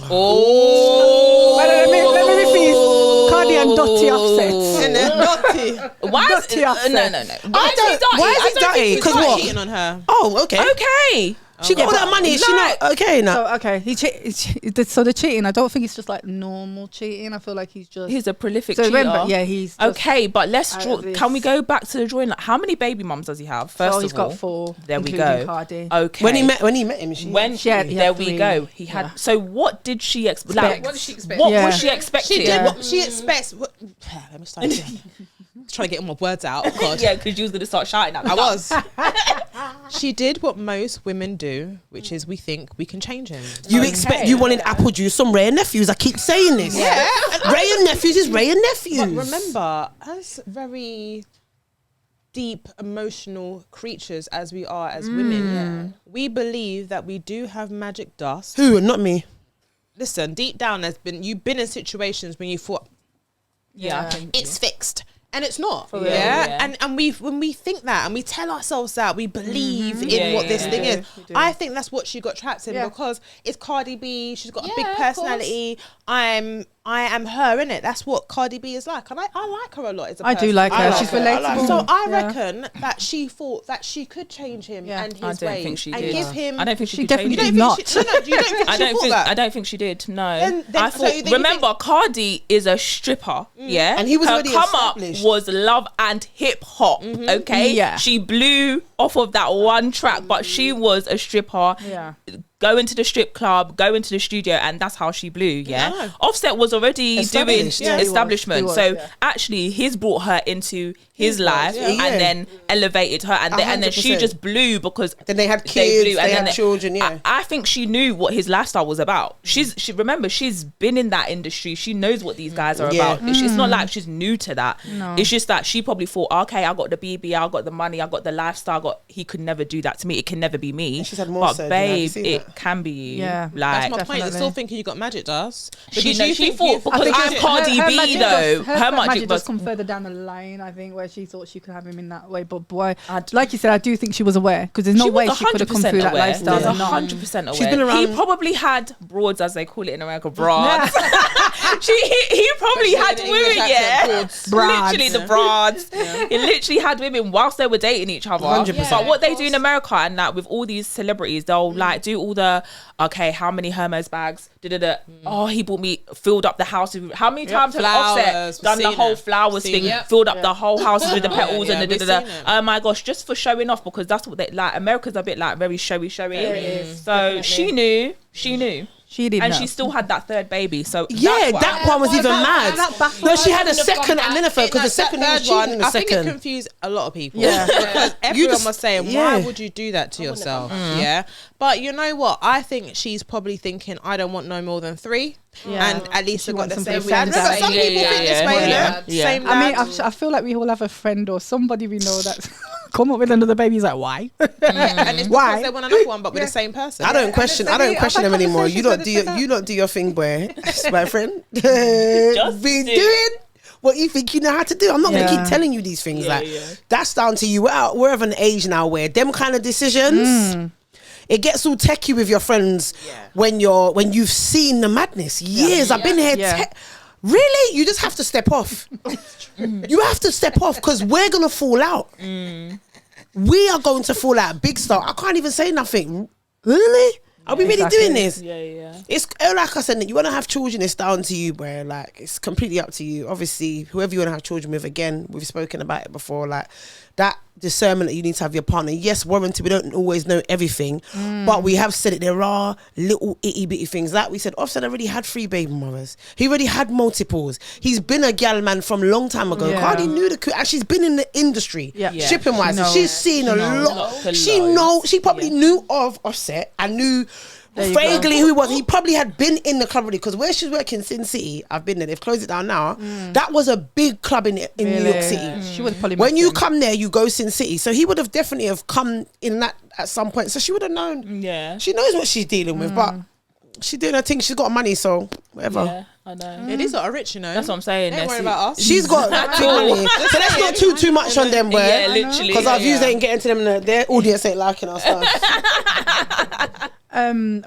Oh, Let me rephrase. Cardi and Dottie Offset. And then Dottie. why is Dirty Offset. No. Why is it dirty? Because He's what? cheating on her. Oh, okay. Okay. She got all that money. Is she not okay now? So okay, so the cheating. I don't think it's just like normal cheating. I feel like he's just. He's a prolific So cheater. remember, yeah, he's just, Okay, but let's out draw. of this. Can we go back to the drawing? Like, how many baby mums does he have? First So of he's all, got 4. There we including go. Cardi. Okay. When he met him, she. He had there we 3. go. He had. Yeah. So what did she expect? Like, What did she expect? what Yeah. was she expecting? She did what she expects. Let me start again. Trying to get all my words out. Oh, God. Yeah, because you was gonna start shouting at me. I was. She did what most women do, which is we think we can change him. You wanted apple juice, some Ray and Nephews. I keep saying this. Yeah. Ray and Nephews is Ray and Nephews. But remember, as very deep, emotional creatures as we are as women, we believe that we do have magic dust. Who? Not me. Listen, deep down, you've been in situations when you thought Yeah, I think it's fixed. And it's not, real, yeah? yeah. And when we think that and we tell ourselves that, we believe in Yeah, what this yeah, thing yeah. is. We do. I think that's what she got trapped in Yeah. because it's Cardi B. She's got a big Yeah, of personality. I am her, innit? That's what Cardi B is like, and I like her a lot. As a I do person. like I her. like She's her. I like relatable. her. So I Yeah. reckon that she thought that she could change him Yeah. and his I don't ways think she and did. give him. I don't think she She could definitely change did it. not. You don't think I she don't thought think that? I don't think she did. No, Then I so thought. then you Remember, Cardi is a stripper. Yeah, And he was her already come up established. was love and hip hop. Okay, Yeah. she blew off of that one track, but she was a stripper. Yeah. Go into the strip club, go into the studio, and that's how she blew. Yeah, Yeah. Offset was already doing Established. Yeah, he was. establishment, He was, so yeah. actually he's brought her into his life yeah. Yeah. and then elevated her, and then she 100%. just blew because Then they had kids, blew, they had then children, yeah. I think she knew what his lifestyle was about. She's been in that industry. She knows what these guys are Yeah. about. It's not like she's new to that. No. It's just that she probably thought, okay, I got the BB, I got the money, I got the lifestyle. He could never do that to me. It can never be me. She's had more but surgery, have you babe, seen it that? can be you. Yeah. That's Like my point. They're Definitely. still thinking you got magic dust. she Because you think thought you- because think I'm it's- Cardi her B magic though. does- Her magic magic does was come further down the line, I think, where she thought she could have him in that way. But boy, I'd- like you said, I do think she was aware because there's no way she could have come through that aware. lifestyle. She and was not. 100% aware. She's been He around- probably had broads, as they call it in America, broads. he probably But she had had English women, accent, yeah. broads. Literally the broads. He literally had women whilst they were dating each other. 100%. But what of they do in course. America and that with all these celebrities, they'll like do all the okay, how many Hermes bags? Oh, he bought me, filled up the house. How many times have Flowers, Offset we've done the seen whole it. flowers Seen thing, it. filled up the whole house with the petals yeah, and the we've da. seen it. Oh my gosh, just for showing off because that's what they like. America's a bit like very showy. So she knew. She did And know. she still had that third baby. So Yeah, that one was even mad. No, she had a wouldn't have second gone and then a third because the second third was cheating in the I think it second. confused a lot of people. Yeah. Because everyone just- was saying, why yeah. would you do that to yourself? Yeah. But you know what? I think she's probably thinking, I don't want no more than 3. Yeah. And at least She they've got wants the somebody same dad. friends Remember, some out. people Yeah, think this yeah, way, yeah. yeah. Same I mean, dad. I feel like we all have a friend or somebody we know that's come up with another baby. He's like, why? and it's Why? because they want another one, but with the same person. I don't question them anymore. You don't do your thing, boy. My friend. Just Be do. doing what you think you know how to do. I'm not gonna Yeah. keep telling you these things. Yeah, like yeah. that's down to you. We're of an age now where them kind of decisions. It gets all techie with your friends when you've seen the madness. Years I've been here. Yeah. Really, you just have to step off. You have to step off because we're gonna fall out. We are going to fall out big style. I can't even say nothing. Really? Are we really exactly. doing this? Yeah. It's like I said, you want to have children, it's down to you, bro. Like, it's completely up to you. Obviously, whoever you want to have children with, again, we've spoken about it before. Like, that discernment that you need to have your partner. Yes, warranted, we don't always know everything, but we have said it. There are little itty bitty things. Like we said, Offset already had 3 baby mothers. He already had multiples. He's been a gal man from a long time ago. Yeah. Cardi knew and she's been in the industry, Yeah. shipping wise. She knows. She's seen a lot. She probably knew of Offset and knew There you vaguely who he was. He probably had been in the club already because where she's working, Sin City, I've been there. They've closed it down now. That was a big club in New York City. She would probably When you met him. come there, you go Sin City. So he would have definitely have come in that at some point. So she would have known. Yeah. She knows what she's dealing with, but she's doing her thing. She's got money, so whatever. Yeah, I know. Yeah, these lot are rich, you know. That's what I'm saying. Don't worry That's about us. She's got big money. So let's not too much on them, boy. Yeah, literally. Because our views ain't getting to them. Their audience ain't liking our stuff.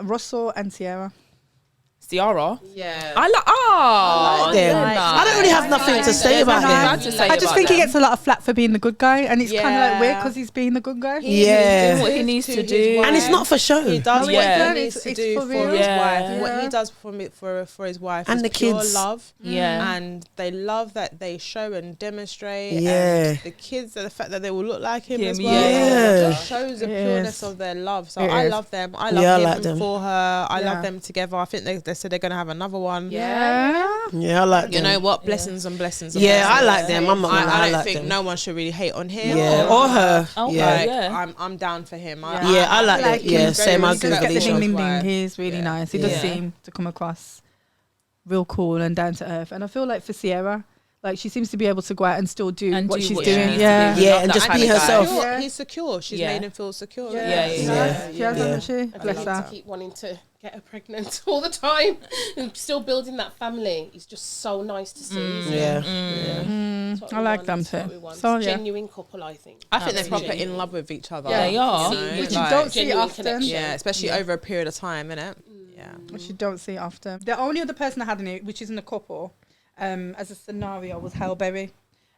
Russell and Sierra. Ciara. Yeah. I like. Them. nice. I don't really have nothing to say about Bad them. to say I just about think he them. gets a lot of flack for being the good guy, and it's kind of like Yeah. weird because he's being the good guy. Yeah. doing what he needs to do. And it's not for show. He does No, what yeah. he needs to It's do for for real. his Yeah. wife. What Yeah. he does for his wife And is the pure kids. love. Yeah. And they love that they show and demonstrate. Yeah. And the kids, the fact that they will look like him as well. Yeah. It just shows the It pureness is. of their love. So It I is. love them. I love Yeah, I him like them. for her. I Yeah. love them together. I think they said they're going to have another one. Yeah. Yeah, I like them. You know what? Blessings and blessings. And Yeah, I blessings. like them. I'm not gonna lie, I I don't like think them. no one should really hate on him. Yeah, or her. Oh, Yeah. right. Yeah. I'm down for him. Yeah, I like that. him. Yeah, He's same. I He agree does with get the ding Alicia. ding Alicia. ding. He's really nice. He does Yeah. seem to come across real cool and down to earth. And I feel like for Sierra, like she seems to be able to go out and still do And what do she's what she doing. needs to Yeah. do. Yeah, Love and that just kind be of guy. herself. Secure. Yeah. He's secure. She's Yeah. made him feel secure. Yeah. He's Yeah. nice. She has, hasn't she? And Bless they her. keep wanting to get her pregnant all the time and still building that family is just so nice to see. Isn't it? That's what I we like want, them that's what too. we want. So, It's a yeah. genuine couple, I think. I think they're proper Genuine. in love with each other. Yeah, they are. You know, Which you like, don't see genuine often. connection. yeah, especially over a period of time, innit? Yeah. Which you don't see often. The only other person I had in it, which isn't a couple, as a scenario, was Hellberry.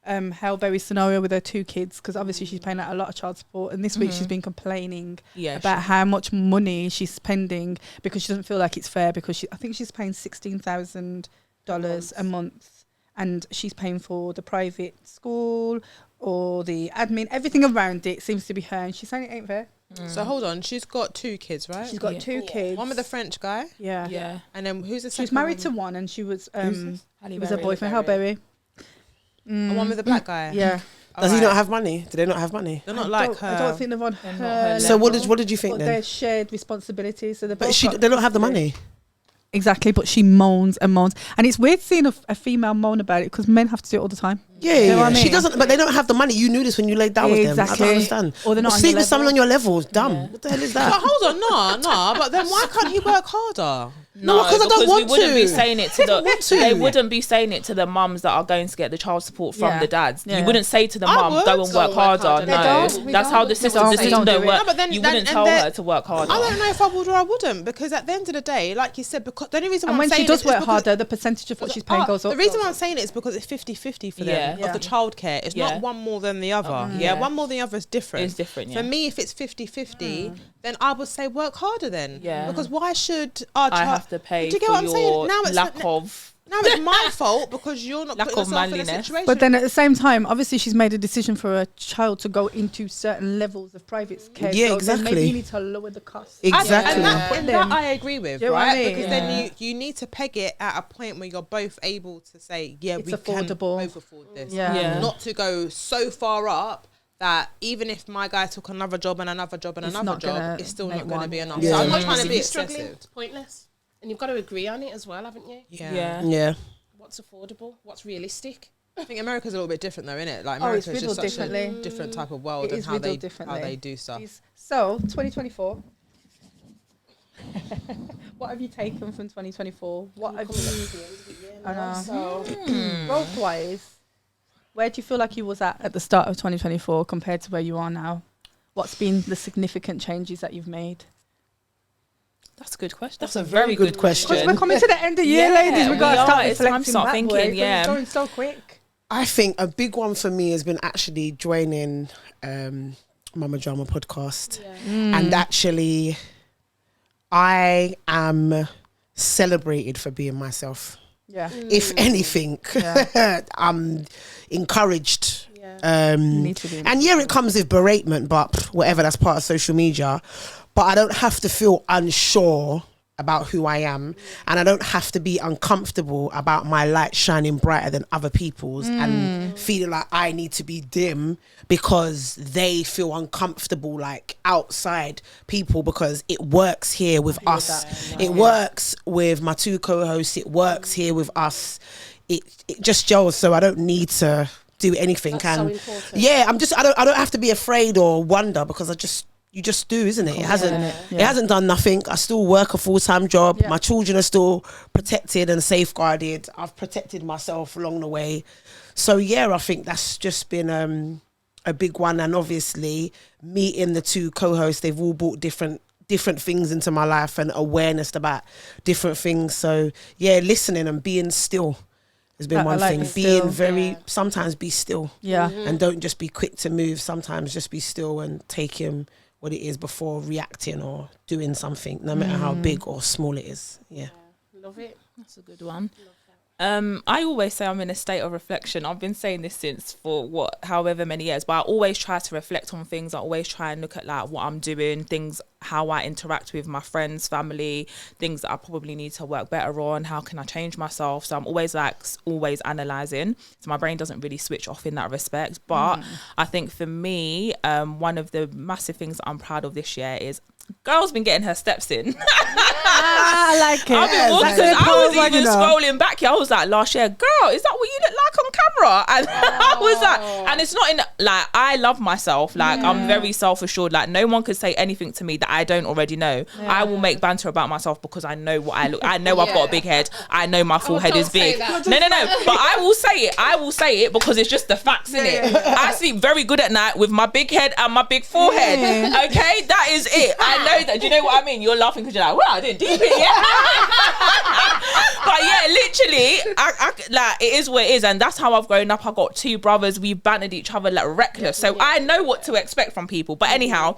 Hellberry's scenario with her 2 kids, because obviously she's paying out a lot of child support, and this week she's been complaining about how much money she's spending because she doesn't feel like it's fair, because I think she's paying $16,000 a month, and she's paying for the private school or the admin, everything around it seems to be her, and she's saying it ain't fair. So hold on, she's got 2 kids, right? She's got 2 kids. One with a French guy. Yeah. And then who's the She second was married to one? one, and she was Halle it was her Berry. boyfriend, Hellberry. And one with the black guy. Yeah. Does he not have money? Do they not have money? They're not like I her. don't think they're on They're not her her So what level, did you think but then? they're shared responsibilities. So they're But both they don't have the money. Exactly, but she moans and moans, and it's weird seeing a female moan about it because men have to do it all the time. Yeah, You know what I She mean? doesn't, but they don't have the money. You knew this when you laid down with them. I Exactly. don't understand. Or they're not on sleep your with someone on level. your level is dumb. Yeah. What the hell is But that? hold on, no. But then why can't he work harder? No, because I don't want we wouldn't be to. saying it to want the. to. They wouldn't be saying it to the mums that are going to get the child support from Yeah. the dads. Yeah. You wouldn't say to the I mum, would. "Go and Go work and work harder." harder. They No, don't. We that's don't. how the They system. don't. The They system don't don't do work. it. No, but then- you then- wouldn't and tell then- her to work harder. I don't know if I would or I wouldn't, because at the end of the day, like you said, because the only reason why And I'm when she saying does is work because- harder, the percentage of what she's paying goes up. The reason why I'm saying it is because it's 50-50 for them Yeah. of the childcare. It's Yeah. not one more than the other. Yeah. One more than the other is different. It's different, yeah. For me, if it's 50-50, then I would say work harder then. Yeah. Because why should our I child have to pay Do you get for what I'm saying? your Now it's lack like- of. Now it's my fault because you're not Lack putting of yourself in a manliness. situation. But then at the same time, obviously she's made a decision for her child to go into certain levels of private care. Yeah, so then exactly. maybe you need to lower the cost. Exactly. And that, and Them. that I agree with, Do you know what I right? mean? Because Yeah. then you need to peg it at a point where you're both able to say, yeah, It's we affordable. can both afford this. Yeah. Yeah. Not to go so far up that even if my guy took another job and another job and It's another not gonna job, it's still make not going to one. be enough. Yeah. So I'm not Mm. trying to If be you're struggling, excessive. it's pointless. And you've got to agree on it as well, haven't you? Yeah. Yeah. What's affordable? What's realistic? I think America's a little bit different though, isn't it? Like Oh, it's America is just riddled such a differently. different type of world It and is how they riddled differently. do stuff. So, 2024. What have you taken from 2024? What have you... I know. So Growth-wise, where do you feel like you was at the start of 2024 compared to where you are now? What's been the significant changes that you've made? That's a good question. That's a very good question. Because we're coming to the end of the year, Yeah, ladies. we We've got to are. start It's time to reflecting start that thinking, way, 'cause yeah. It's going so quick. I think a big one for me has been actually joining Mama Drama podcast. And actually, I am celebrated for being myself. Yeah. If anything, Yeah. I'm encouraged. yeah. You need to be. And yeah, it comes with beratement, but whatever, that's part of social media. But I don't have to feel unsure about who I am, and I don't have to be uncomfortable about my light shining brighter than other people's and feeling like I need to be dim because they feel uncomfortable like outside people, because it works here with us. It works with my 2 co-hosts. It works here with us. It just gels, so I don't need to do anything. That's And so important. yeah, I don't have to be afraid or wonder, because you just do, isn't it? It hasn't done nothing. I still work a full-time job. Yeah. My children are still protected and safeguarded. I've protected myself along the way. So yeah, I think that's just been a big one. And obviously meeting the 2 co-hosts, they've all brought different things into my life and awareness about different things. So yeah, listening and being still has been I one like thing. the Being still. sometimes be still. Yeah. And don't just be quick to move. Sometimes just be still and take in what it is before reacting or doing something, no matter how big or small it is. Yeah. Love it. That's a good one. I always say I'm in a state of reflection. I've been saying this since for however many years, but I always try to reflect on things. I always try and look at like what I'm doing, things, how I interact with my friends, family, things that I probably need to work better on. How can I change myself? So I'm always analysing. So my brain doesn't really switch off in that respect. But I think for me, one of the massive things that I'm proud of this year is girl's been getting her steps in. I like it. I've been walking, That's I was like, even scrolling back here. I was like, last year, girl, is that what you look like on camera. And I was like, and it's not in, like, I love myself. Like, I'm very self-assured. Like, no one could say anything to me that I don't already know. I will make banter about myself because I know what I look. I know I've got a big head. I know my forehead is big. No. But I will say it because it's just the facts, innit? I sleep very good at night with my big head and my big forehead. Okay, that is it. I know that. Do you know what I mean? You're laughing because you're like, well, I didn't deep it yet. But yeah, literally, I like, it is what it is, and that's how I've grown up. I got 2 brothers. We bantered each other like reckless, so I know what to expect from people. But anyhow,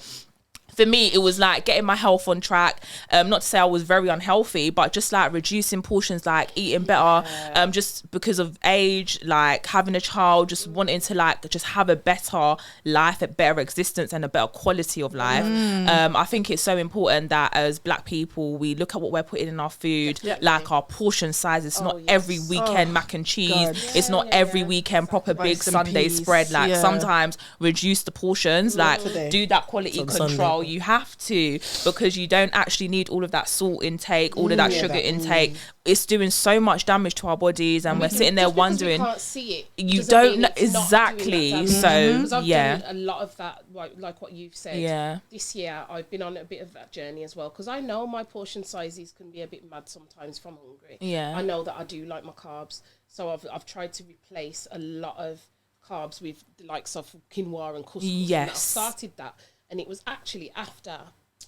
for me, it was like getting my health on track. Not to say I was very unhealthy, but just like reducing portions, like eating better, just because of age, like having a child, just wanting to like just have a better life, a better existence and a better quality of life. I think it's so important that as Black people, we look at what we're putting in our food, like our portion size. It's not every weekend mac and cheese. It's not every weekend proper big Sunday spread. Like sometimes reduce the portions, like do that quality control. You have to, because you don't actually need all of that salt intake, all of that sugar intake. It's doing so much damage to our bodies, and we're sitting there wondering. You can't see it. You don't know exactly. So I've done a lot of that, like what you've said. Yeah. This year, I've been on a bit of that journey as well, because I know my portion sizes can be a bit mad sometimes from hungry. Yeah. I know that I do like my carbs, so I've tried to replace a lot of carbs with the likes of quinoa and couscous. Yes. And I started that. And it was actually after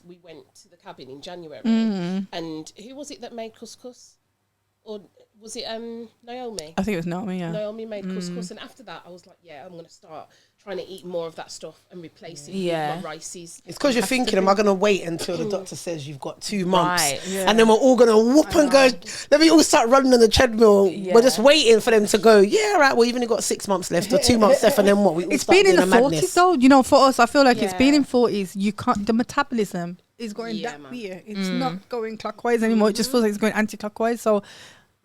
we went to the cabin in January. And who was it that made couscous? Or was it Naomi? I think it was Naomi, yeah. Naomi made couscous. And after that, I was like, yeah, I'm going to start trying to eat more of that stuff and replace it with my rices. It's because you're thinking, am I going to wait until the doctor says you've got 2 months? Right. Yeah. And then we're all going to whoop and go, let me all start running on the treadmill. Yeah. We're just waiting for them to go, yeah, right, well, you've only got 6 months left or 2 months left, and then what? We all it's been in the 40s though, you know, for us, I feel like it's been in 40s. You can't, the metabolism is going that way. It's not going clockwise anymore. It just feels like it's going anti-clockwise. So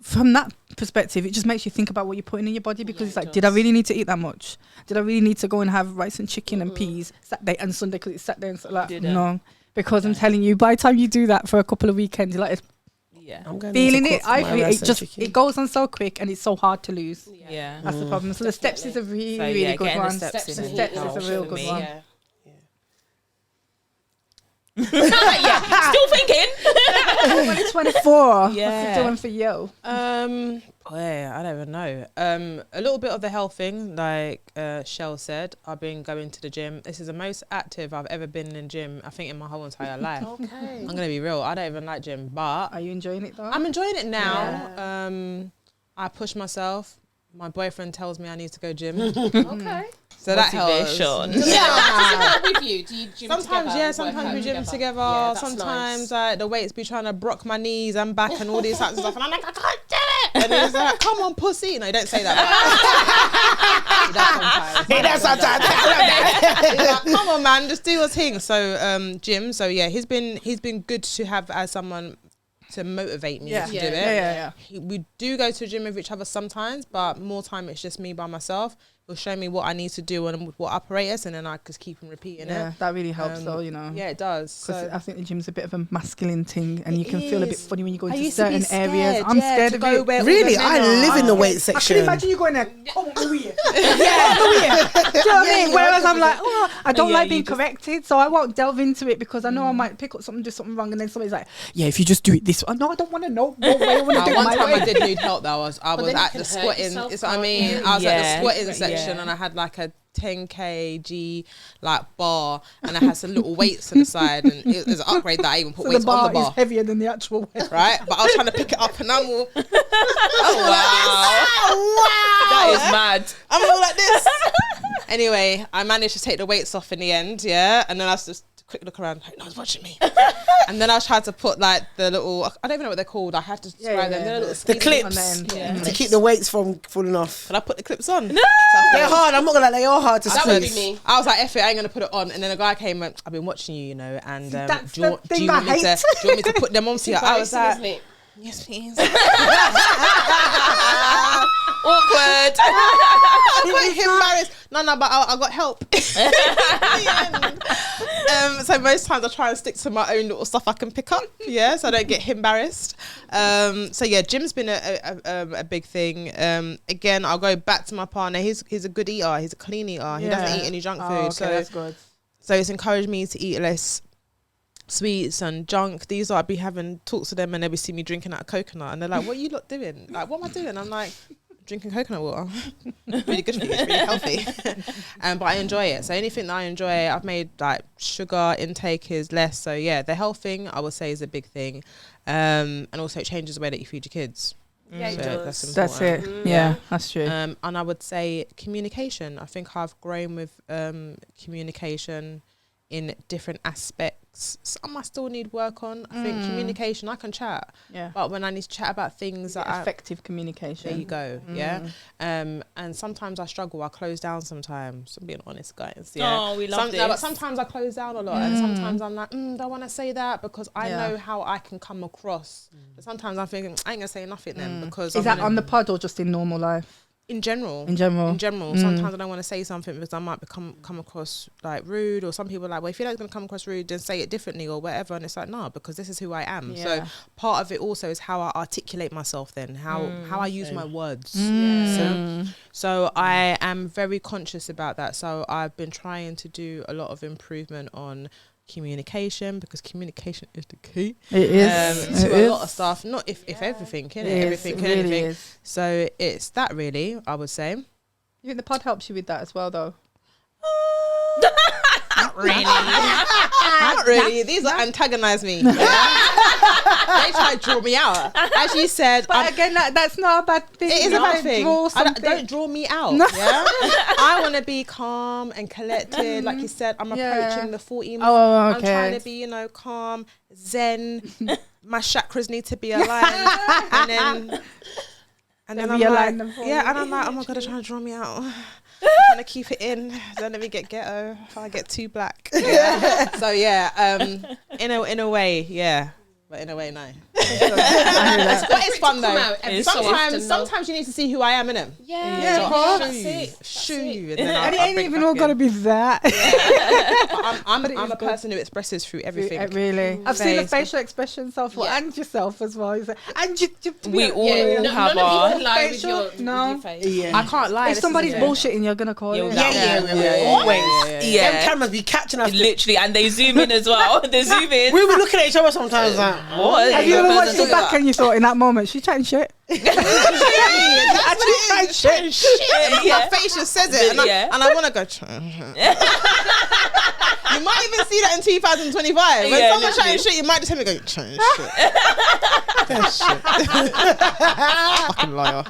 from that perspective, it just makes you think about what you're putting in your body, because it's like, did I really need to eat that much? Did I really need to go and have rice and chicken and peas Saturday and Sunday because it's Saturday and so like no, because I'm telling you, by the time you do that for a couple of weekends, you're like, I'm feeling it. I feel it just it goes on so quick and it's so hard to lose. That's the problem. So the steps is a really good one. The steps is a real good one. Still thinking. 2024. What's it doing for you? I don't even know. A little bit of the health thing, like Shell said. I've been going to the gym. This is the most active I've ever been in gym, I think, in my whole entire life. I'm gonna be real. I don't even like gym, but are you enjoying it though? I'm enjoying it now. I push myself. My boyfriend tells me I need to go gym. So that helps. Does he go with you? Do you gym sometimes together? Sometimes we gym together. Yeah, sometimes like the weights be trying to brock my knees and back and all these types of stuff, and I'm like, I can't do it. And he's like, come on, pussy. No, don't say that. That's sometimes. He's like, come on, man, just do your thing. So gym. So yeah, he's been good to have as someone to motivate me to do it. We do go to the gym with each other sometimes, but more time it's just me by myself. He'll show me what I need to do and what apparatus, and then I just keep on repeating it. Yeah, that really helps though, you know. Yeah, it does. Because I think the gym's a bit of a masculine thing, and you can feel a bit funny when you go into certain areas. I'm scared of it. Really? I live in the weight section. I can imagine you going there, come on, over here. Do you know what I mean? Whereas I'm like, I don't like being corrected, so I won't delve into it because I know I might pick up something, do something wrong, and then somebody's like, yeah, if you just do it this way. No, I don't want to know. One time I did need help though. I was at the squatting. It's what I mean. I was at the squatting section, and I had like a 10 kg like bar, and I had some little weights on the side, and it was an upgrade that I even put weights on the bar. Is heavier than the actual weight, right? But I was trying to pick it up, and I'm all wow, that is mad. I'm all like this. Anyway, I managed to take the weights off in the end, and then I was just quick look around, like, no one's watching me. And then I tried to put like the little, I don't even know what they're called, I had to describe them. The clips to keep the weights from falling off. Can I put the clips on? No! They're hard, I'm not gonna lie, they are hard to squeeze. That would be me. I was like, F it, I ain't gonna put it on. And then a guy came and I've been watching you, you know, and do you want me to put them on for you? I was like, yes please. Awkward. I'm quite embarrassed. No, but I got help. So most times I try and stick to my own little stuff I can pick up, so I don't get embarrassed. So yeah, gym's been a big thing. Again, I'll go back to my partner. He's a good eater. He's a clean eater. He doesn't eat any junk food. Okay, So that's good. So it's encouraged me to eat less sweets and junk. These are, I'd be having talks to them and they'll be see me drinking out of coconut and they're like, what are you lot doing? Like, what am I doing? I'm like, drinking coconut water. Really good for you. It's really healthy. But I enjoy it. So anything that I enjoy, I've made like sugar intake is less. So yeah, the health thing I would say is a big thing. And also it changes the way that you feed your kids. Yeah, so it does. That's it. Yeah, that's true. And I would say communication. I think I've grown with communication in different aspects. Some I still need work on. I think communication, I can chat. Yeah. But when I need to chat about things that effective communication. there you go. Yeah. And sometimes I struggle. I close down sometimes. I'm being honest, guys. Yeah. Oh, we love this. No, but sometimes I close down a lot, and sometimes I'm like, don't want to say that because I know how I can come across. But sometimes I'm thinking I ain't gonna say nothing then because is that on the pod or just in normal life? In general. Sometimes I don't want to say something because I might come across like rude, or some people are like, well, if you're not going to come across rude, then say it differently or whatever. And it's like, no, because this is who I am. Yeah. So part of it also is how I articulate myself then, how I use my words. So I am very conscious about that. So I've been trying to do a lot of improvement on communication, because communication is the key. It is to a lot of stuff, not if everything, can it? Everything, it really anything. is. So it's that really, I would say. You think the pod helps you with that as well, though? Not really. Not really. These are antagonise me. Yeah? They try to draw me out. As you said, but again, that's not a bad thing. It is a bad thing. Don't draw me out. No. Yeah? I want to be calm and collected. Like you said, I'm approaching the 40 mark. Oh, okay. I'm trying to be, calm, zen. My chakras need to be aligned. and then I'm like, and I'm like, oh my God, they're trying to draw me out. I'm trying to keep it in. Don't let me get ghetto. If I get too black. Yeah. So in a way, yeah. But in a way, no. But it's fun though. Sometimes you need to see who I am, innit? Yeah, Show you. And it ain't even all gotta be that. I'm a person who expresses through everything. Really, I've seen the facial expressions of and yourself as well. And we all have our facial. No, I can't lie. If somebody's bullshitting, you're gonna call it. Yeah. Always. Yeah. Them cameras be catching us. Literally, and they zoom in as well. They zoom in. We were looking at each other sometimes like, what? Have you ever watched it back and you thought in that moment she's chatting shit? Her face just says it, and I want to go. You might even see that in 2025. When someone's chatting shit, you might just hear me go, chatting shit. Fucking liar.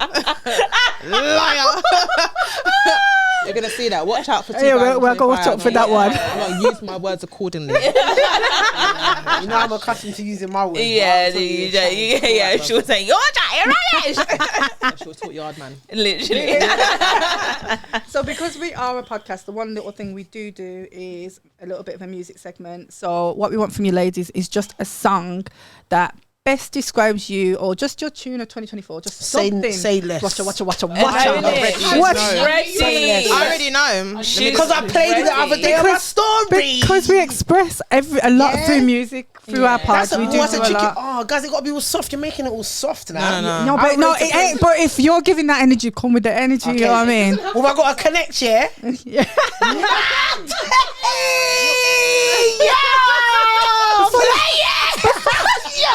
You're gonna see that. Watch out for 2025. Yeah, we'll go watch out for that one. I'm gonna use my words accordingly. you know, I'm accustomed to using my words. Yeah. She was saying, you're chatting rubbish. She was taught yard, man. Literally. So because we are a podcast, the one little thing we do is a little bit of a music segment. So what we want from you ladies is just a song that best describes you, or just your tune of 2024. Just something. Say less. Watch out. I already know. Because I played it the other day on my story. Because we express a lot through music, through our parts. We do a lot. Oh, guys, it got to be all soft. You're making it all soft now. No, it ain't. But if you're giving that energy, come with the energy. Okay. You know what I mean? Well, I got to connect, yeah? Yeah.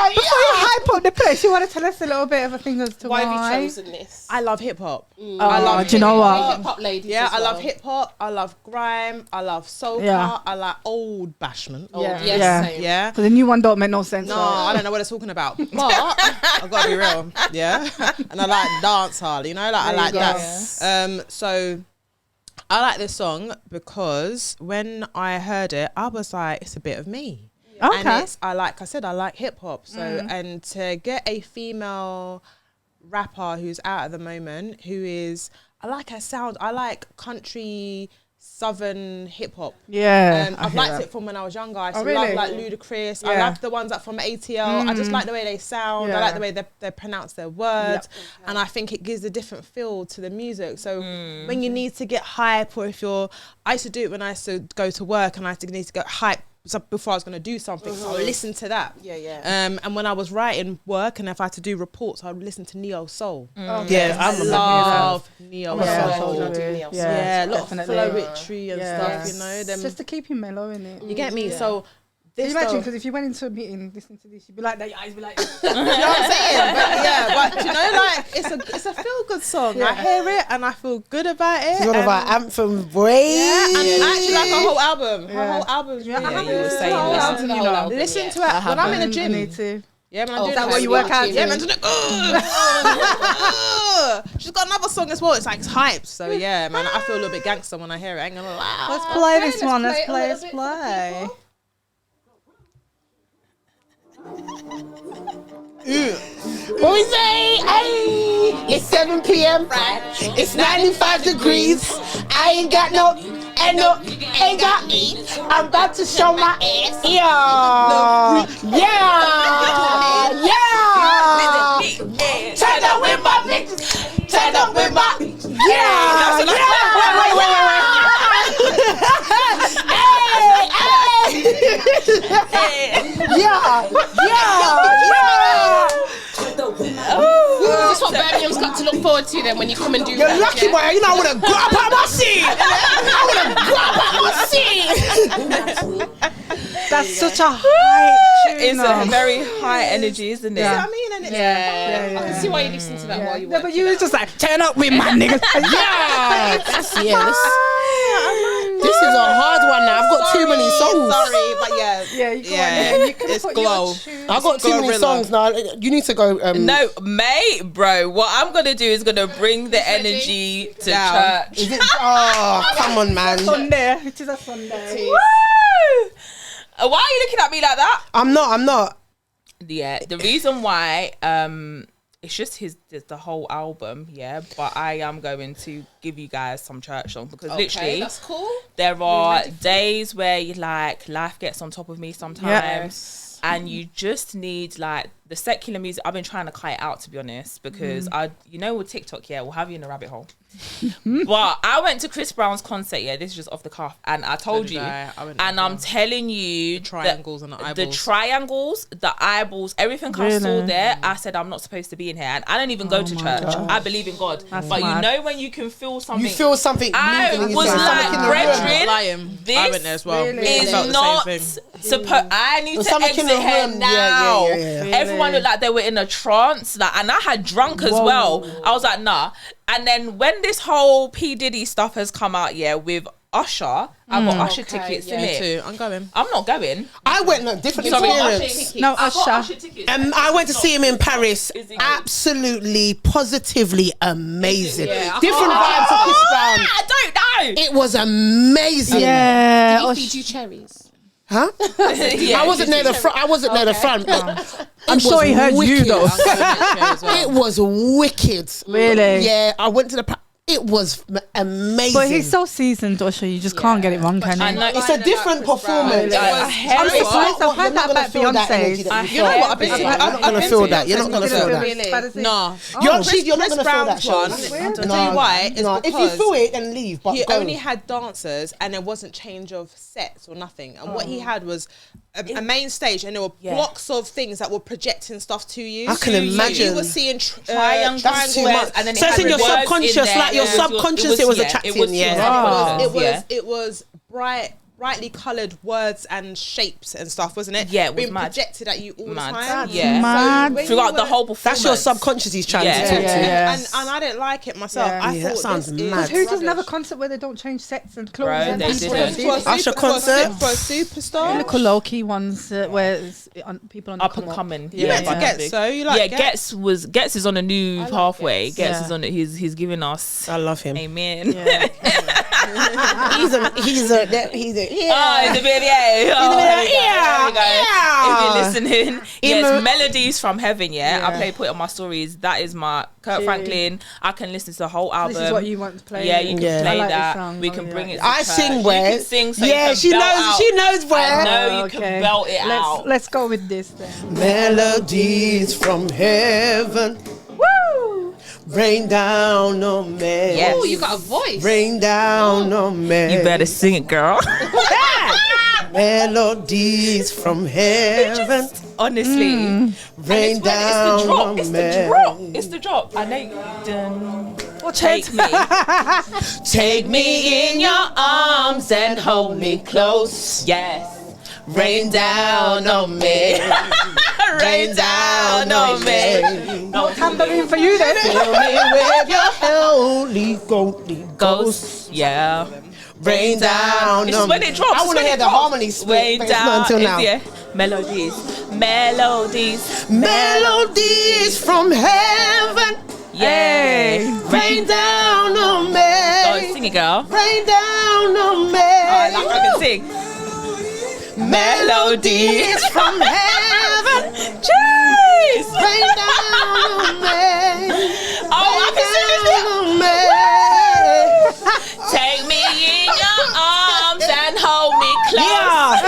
Before you hype up the place, you want to tell us a little bit of a thing as to why have you chosen this? I love hip hop. I love. Do you know what? Hip hop ladies. Yeah, I love hip hop. I love grime. I love soca. Yeah. I like old bashment. Yeah. Because the new one don't make no sense. No, I don't know what it's talking about. But I've got to be real. Yeah, and I like dance hall. I like that. So I like this song because when I heard it, I was like, it's a bit of me. Okay. And it's, I like hip hop. So, and to get a female rapper who's out at the moment, I like her sound. I like country southern hip hop. Yeah, I've liked it from when I was younger. I used to really? love like Ludacris. Yeah. I love the ones that from ATL. I just like the way they sound. I like the way they pronounce their words, and I think it gives a different feel to the music. So when you need to get hype, or I used to do it when I used to go to work, and I need to get hype. So before I was going to do something, so I would listen to that. And when I was writing work, and if I had to do reports, I would listen to Neo Soul. Yeah, I love Neo Soul. Yeah, a lot of flowetry and stuff, you know. Them, just to keep you mellow in it. you get me? So Can you imagine? Because if you went into a meeting listening to this, you'd be like that. Your eyes be like. you know what I'm saying? But you know, like it's a feel good song. I hear it and I feel good about it. It's one of our anthem boys. Yeah, and I actually like her whole album. Her whole album's really you were saying listen to the whole album. Listen to it when I'm in the gym. I need to. Yeah, man, I'm doing that what you work out? Yeah, man, she's got another song as well. It's like it's hyped. So yeah, man, I feel a little bit gangster when I hear it. I ain't gonna lie. Let's play this one. Let's play. What we say? Hey, it's 7 p.m. It's 95 degrees. I ain't got ain't got I'm about to show my ass. Yeah. Turn up with my bitches. Turn up with my This is what Birmingham's got to look forward to then when you come and do You're that. lucky, boy. You know I would have got up out my seat. That's such a high tune. It's a very high energy, isn't it? You know what I mean? And it's I can see why you listen to that while you work. But you was just like, turn up with my niggas. This is a hard one now. I've got too many songs. Sorry, but you can it's put glow. I've got too many songs now. You need to go. No, mate, bro. What I'm gonna do is gonna bring the energy to church. Is it? Oh, come on, man. Sunday. It is a Sunday. Woo! Why are you looking at me like that? I'm not. Yeah, the reason why it's just the whole album, but I am going to give you guys some church songs because literally that's cool. There are days where you like life gets on top of me sometimes and you just need like the secular music. I've been trying to cut it out, to be honest, because with TikTok, we'll have you in a rabbit hole. But I went to Chris Brown's concert, this is just off the cuff, and I told you, and I'm telling you, triangles and the eyeballs. The triangles, the eyeballs, everything I saw there, I said I'm not supposed to be in here, and I don't even go to church. God. I believe in God, but mad. you know when you can feel something. You feel something. I moving was like, brethren, I went there as well. is not supposed. I need to exit here now. Everyone looked like they were in a trance, and I had drunk as well. I was like, nah. And then when this whole P Diddy stuff has come out, with Usher, I got Usher tickets in it. Too. I'm going. I'm not going. I went different experience. No, I got Usher. Usher tickets. I went to see him in Paris. Is he good? Absolutely, positively amazing. Different vibes of Chris Brown. I don't know. It was amazing. Yeah. Did he feed you cherries? Huh? I wasn't near the front. I wasn't near the front. I'm sure he heard you though. It was wicked. Really? Yeah, I went to the. It was amazing. But he's so seasoned, Usher. You just can't get it wrong, can you? I know. It's a different performance. I'm surprised. I've heard that about Beyonce's. You know what? You're not gonna feel that. You're not gonna feel that. Really? No. You're not gonna feel that. One. I'll tell you why. It's If you feel it, then leave. But he go. only had dancers and there wasn't change of sets or nothing. And what he had was a main stage, and there were blocks of things that were projecting stuff to you. I can imagine. You were seeing triangles, and then so it's in your subconscious, like your subconscious. It was attracting. It was brightly coloured words and shapes and stuff, wasn't it? Yeah, it was being mad. projected at you all the time. That's mad. So throughout the whole performance. That's your subconscious he's trying to talk to. And I didn't like it myself. Yeah. I thought that sounds this mad. is Who doesn't have a concert where they don't change sets and clothes? Bro, and they people didn't. don't see it? Usher concert for a superstar. Look, low-key ones where it's people on the Up and coming. You went to Gets, so you like Gets is on a new pathway. Gets. Gets is on it. He's giving us. I love him. Amen. Yeah. He's a. Oh, it's a video. Oh, there we go. If you're listening, yes, Melodies from Heaven. Yeah, I put it on my stories. That is my Kurt Franklin. I can listen to the whole album. This is what you want to play. Yeah, you can play like that. We can bring it. I sing where. You can sing. So yeah, she knows. She knows where. I know you can belt it out. Let's go with this then. Melodies from heaven. Woo! Rain down on me. Yes. Oh, you got a voice. Rain down on me. You better sing it, girl. Melodies from heaven. Honestly. Rain down on me. It's the drop. I know. Take me. Take me in your arms and hold me close. Yes. Rain down on me. Rain down on me. No tambourine for you then. Fill me with your Holy Ghost. Yeah. Rain down It's on when me. it drops. I want to hear the harmonies. Rain but it's not down. until now. Yeah. Melodies. Melodies from heaven. Yeah. Rain down on me. Oh, sing it, girl. Rain down on me. I can sing. Melodies from heaven. Jeez. Rain down on me. Oh, I can sing this. On me. Take me in your arms and hold me close.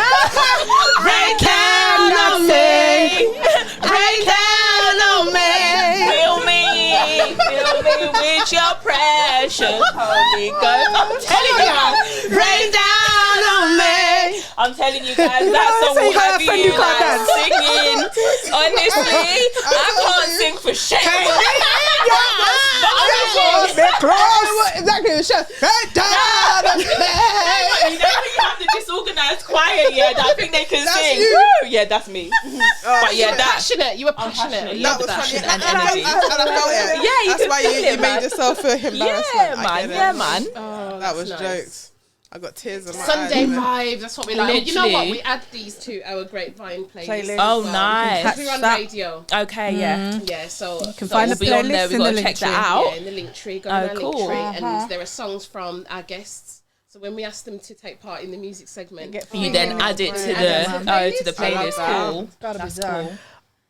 Rain down on me. Rain down on me. Fill me with your precious Holy Ghost. I'm telling you, rain down on me. I'm telling you guys, that song will have you like singing. Honestly, I can't sing for shit. Exactly. Rain down on me. You know when you have the disorganized choir, yeah, that I think they can sing. You. Woo, yeah, that's me. But yeah, You were passionate. Love was that funny. and energy. I felt it. Yeah, you That's can why feel you it, man. made yourself feel embarrassed. Yeah, man. Oh, That was nice. jokes. I got tears in my Sunday eyes. vibe. That's what we like. You know what? Literally. We add these to our Grapevine playlist. Playlist. Oh, as well. nice. We're on That- radio. Okay, yeah. Yeah, so you can find We'll the be on there. playlist We've in got the to check link that tree. out. Yeah, in the link tree. Go on our cool. link tree, and there are songs from our guests. So when we ask them to take part in the music segment, You then add it to the playlist. Cool. That's cool.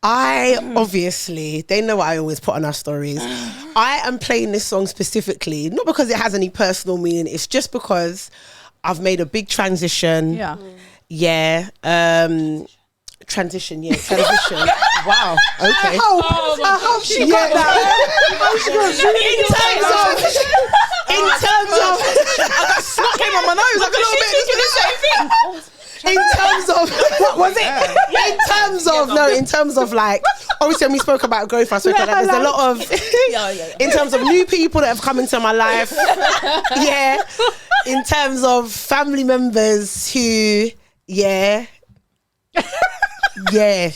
I obviously, they know what I always put on our stories. I am playing this song specifically, not because it has any personal meaning, it's just because I've made a big transition. Yeah. Yeah. Transition. Wow. Okay. I hope she got that. In terms of, I got snot came on my nose like a little bit. In terms of, what was it? In terms of like, obviously when we spoke about growth, I spoke about that. There's a lot of, in terms of new people that have come into my life. Yeah. In terms of family members who, yeah. Them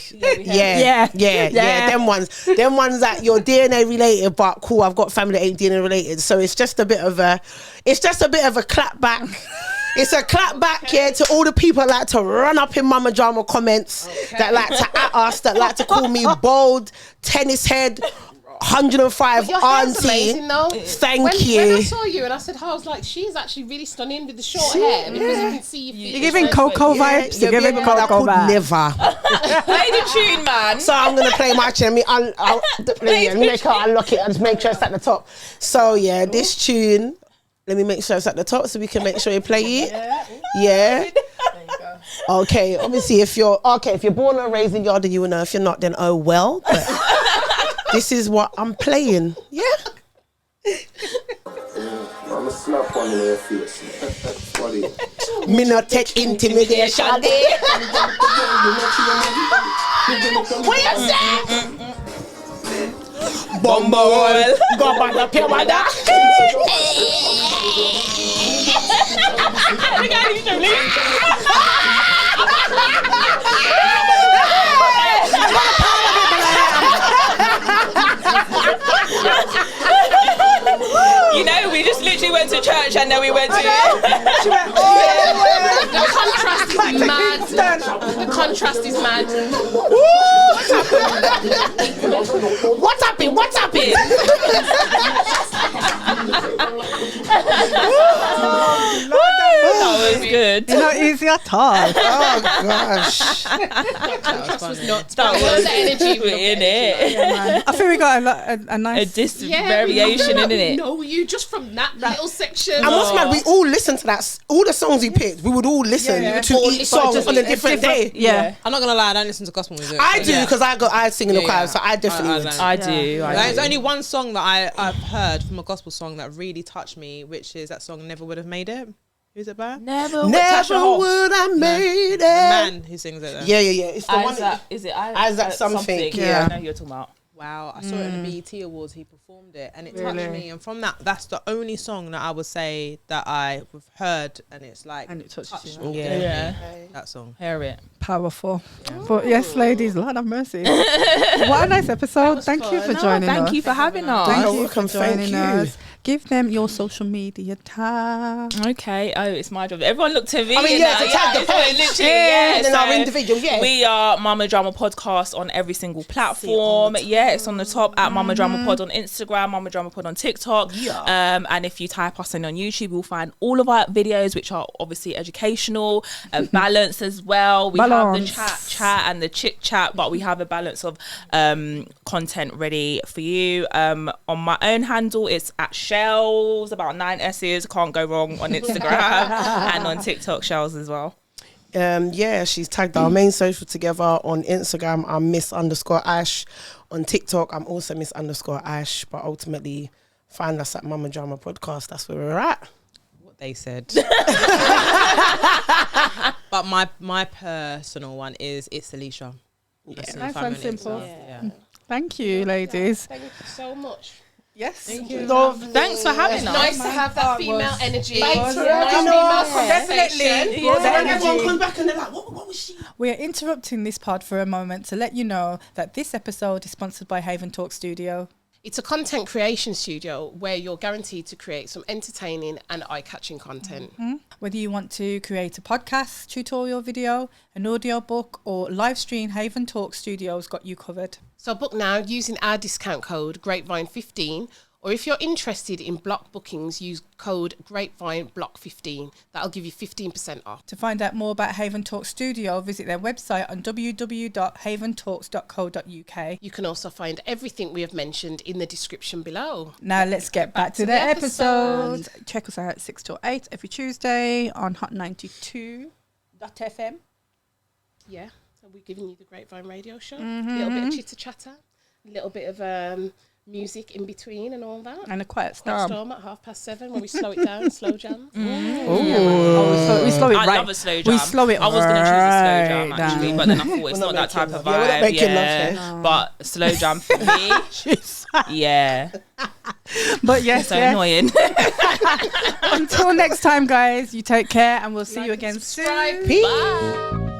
ones that you're DNA related, but cool, I've got family that ain't DNA related. So it's just a bit of a clap back. It's a clap back here to all the people that like to run up in Mama Drama comments, that like to at us, that like to call me bold, tennis head, 105 your hair's auntie. amazing, though. Thank you. When I saw you and I said, I was like, she's actually really stunning with the short hair, because you can see You're giving Coco vibes. You're giving I Coco could vibes. never. Play the tune, man. So I'm gonna play my tune. I'll make her unlock it and just make sure it's at the top. So yeah, this tune. Let me make sure it's at the top so we can make sure you play it. Yeah. Okay. Obviously, if you're born and raised in Yard, then you will know. If you're not, then oh well. But this is what I'm playing. Yeah. I'ma slap one in their face. Funny. Me not take intimidation. What you say? Bumble, go back up your mother. You know, we just literally went to church and then we went to. The contrast is mad. The contrast is mad. What's happening? What's happening? good. It's not easy at all. Oh gosh. That was not. That was the energy in it. Yeah, man. I think we got a nice variation in it. No, you just from that little section. I must admit, we all listened to that. All the songs he picked, we would all listen to each song on a different day. Yeah. I'm not gonna lie, I don't listen to gospel music. I do because I sing in the choir, so I definitely would. I do. There's only one song that I've heard from a gospel song that really touched me, which is that song "Never Would Have Made It." Who's it by? Never would I made it. The man who sings it. Though. Yeah. It's the one. Is it Isaac something? Yeah, I know who you're talking about. Wow, I saw it in the BET Awards. He performed it, and it touched me. And from that's the only song that I would say that I've heard, and it's like And it touches you. you. Yeah. That song. Hear it. Powerful. But yes, ladies, Lord have mercy. What a nice episode. Thank you for joining us. Thank you for having us. Thank You're you welcome, for joining thank you. us. Give them your social media tag. Okay. Oh, it's my job. Everyone looked at me. I mean, yeah, to tag the post. Literally, And then so our individual, we are Mama Drama Podcast on every single platform. Yeah, it's on the top at Mama Drama Pod on Instagram, Mama Drama Pod on TikTok. Yeah. And if you type us in on YouTube, you'll find all of our videos, which are obviously educational, balanced as well. We have the chat and the chit chat, but we have a balance of content ready for you. On my own handle, it's at Shells, about 9 S's. Can't go wrong on Instagram and on TikTok, Shells as well. She's tagged our main social together on Instagram. I'm Miss_Ash. On TikTok, I'm also Miss_Ash. But ultimately, find us at Mama Drama Podcast. That's where we're at. What they said. But my personal one is It's Alicia. Yeah. Nice and simple. Yeah. Thank you, ladies. Thank you so much. Yes. Thank you. Thanks for having us. Nice to have that female energy. Thanks for Nice having female us. conversation. Definitely. When everyone comes back and they're like, what was she? We are interrupting this pod for a moment to let you know that this episode is sponsored by Haven Talk Studio. It's a content creation studio where you're guaranteed to create some entertaining and eye-catching content. Whether you want to create a podcast, tutorial video, an audio book, or live stream, Haven Talk Studios got you covered. So book now using our discount code Grapevine15, or if you're interested in block bookings, use code GrapevineBlock15. That'll give you 15% off. To find out more about Haven Talk Studio, visit their website on www.haventalks.co.uk. You can also find everything we have mentioned in the description below. Now let's get back to the episode. Check us out at 6 to 8 every Tuesday on Hot 92.fm. Yeah, so we're giving you the Grapevine radio show. A little bit of chitter-chatter, a little bit of music in between and all that. And a quiet Quiet storm. storm at 7:30 when we slow it down, slow jam. We slow it I right. love a slow jam. We slow it I was going to choose a slow jam right actually, down. but then I thought it's not that type of we're not vibe. making love Yeah, here. but slow jam for me. Yeah, But yes, so yes. annoying. Until next time, guys, you take care and we'll see you again soon. Subscribe. Peace. Bye.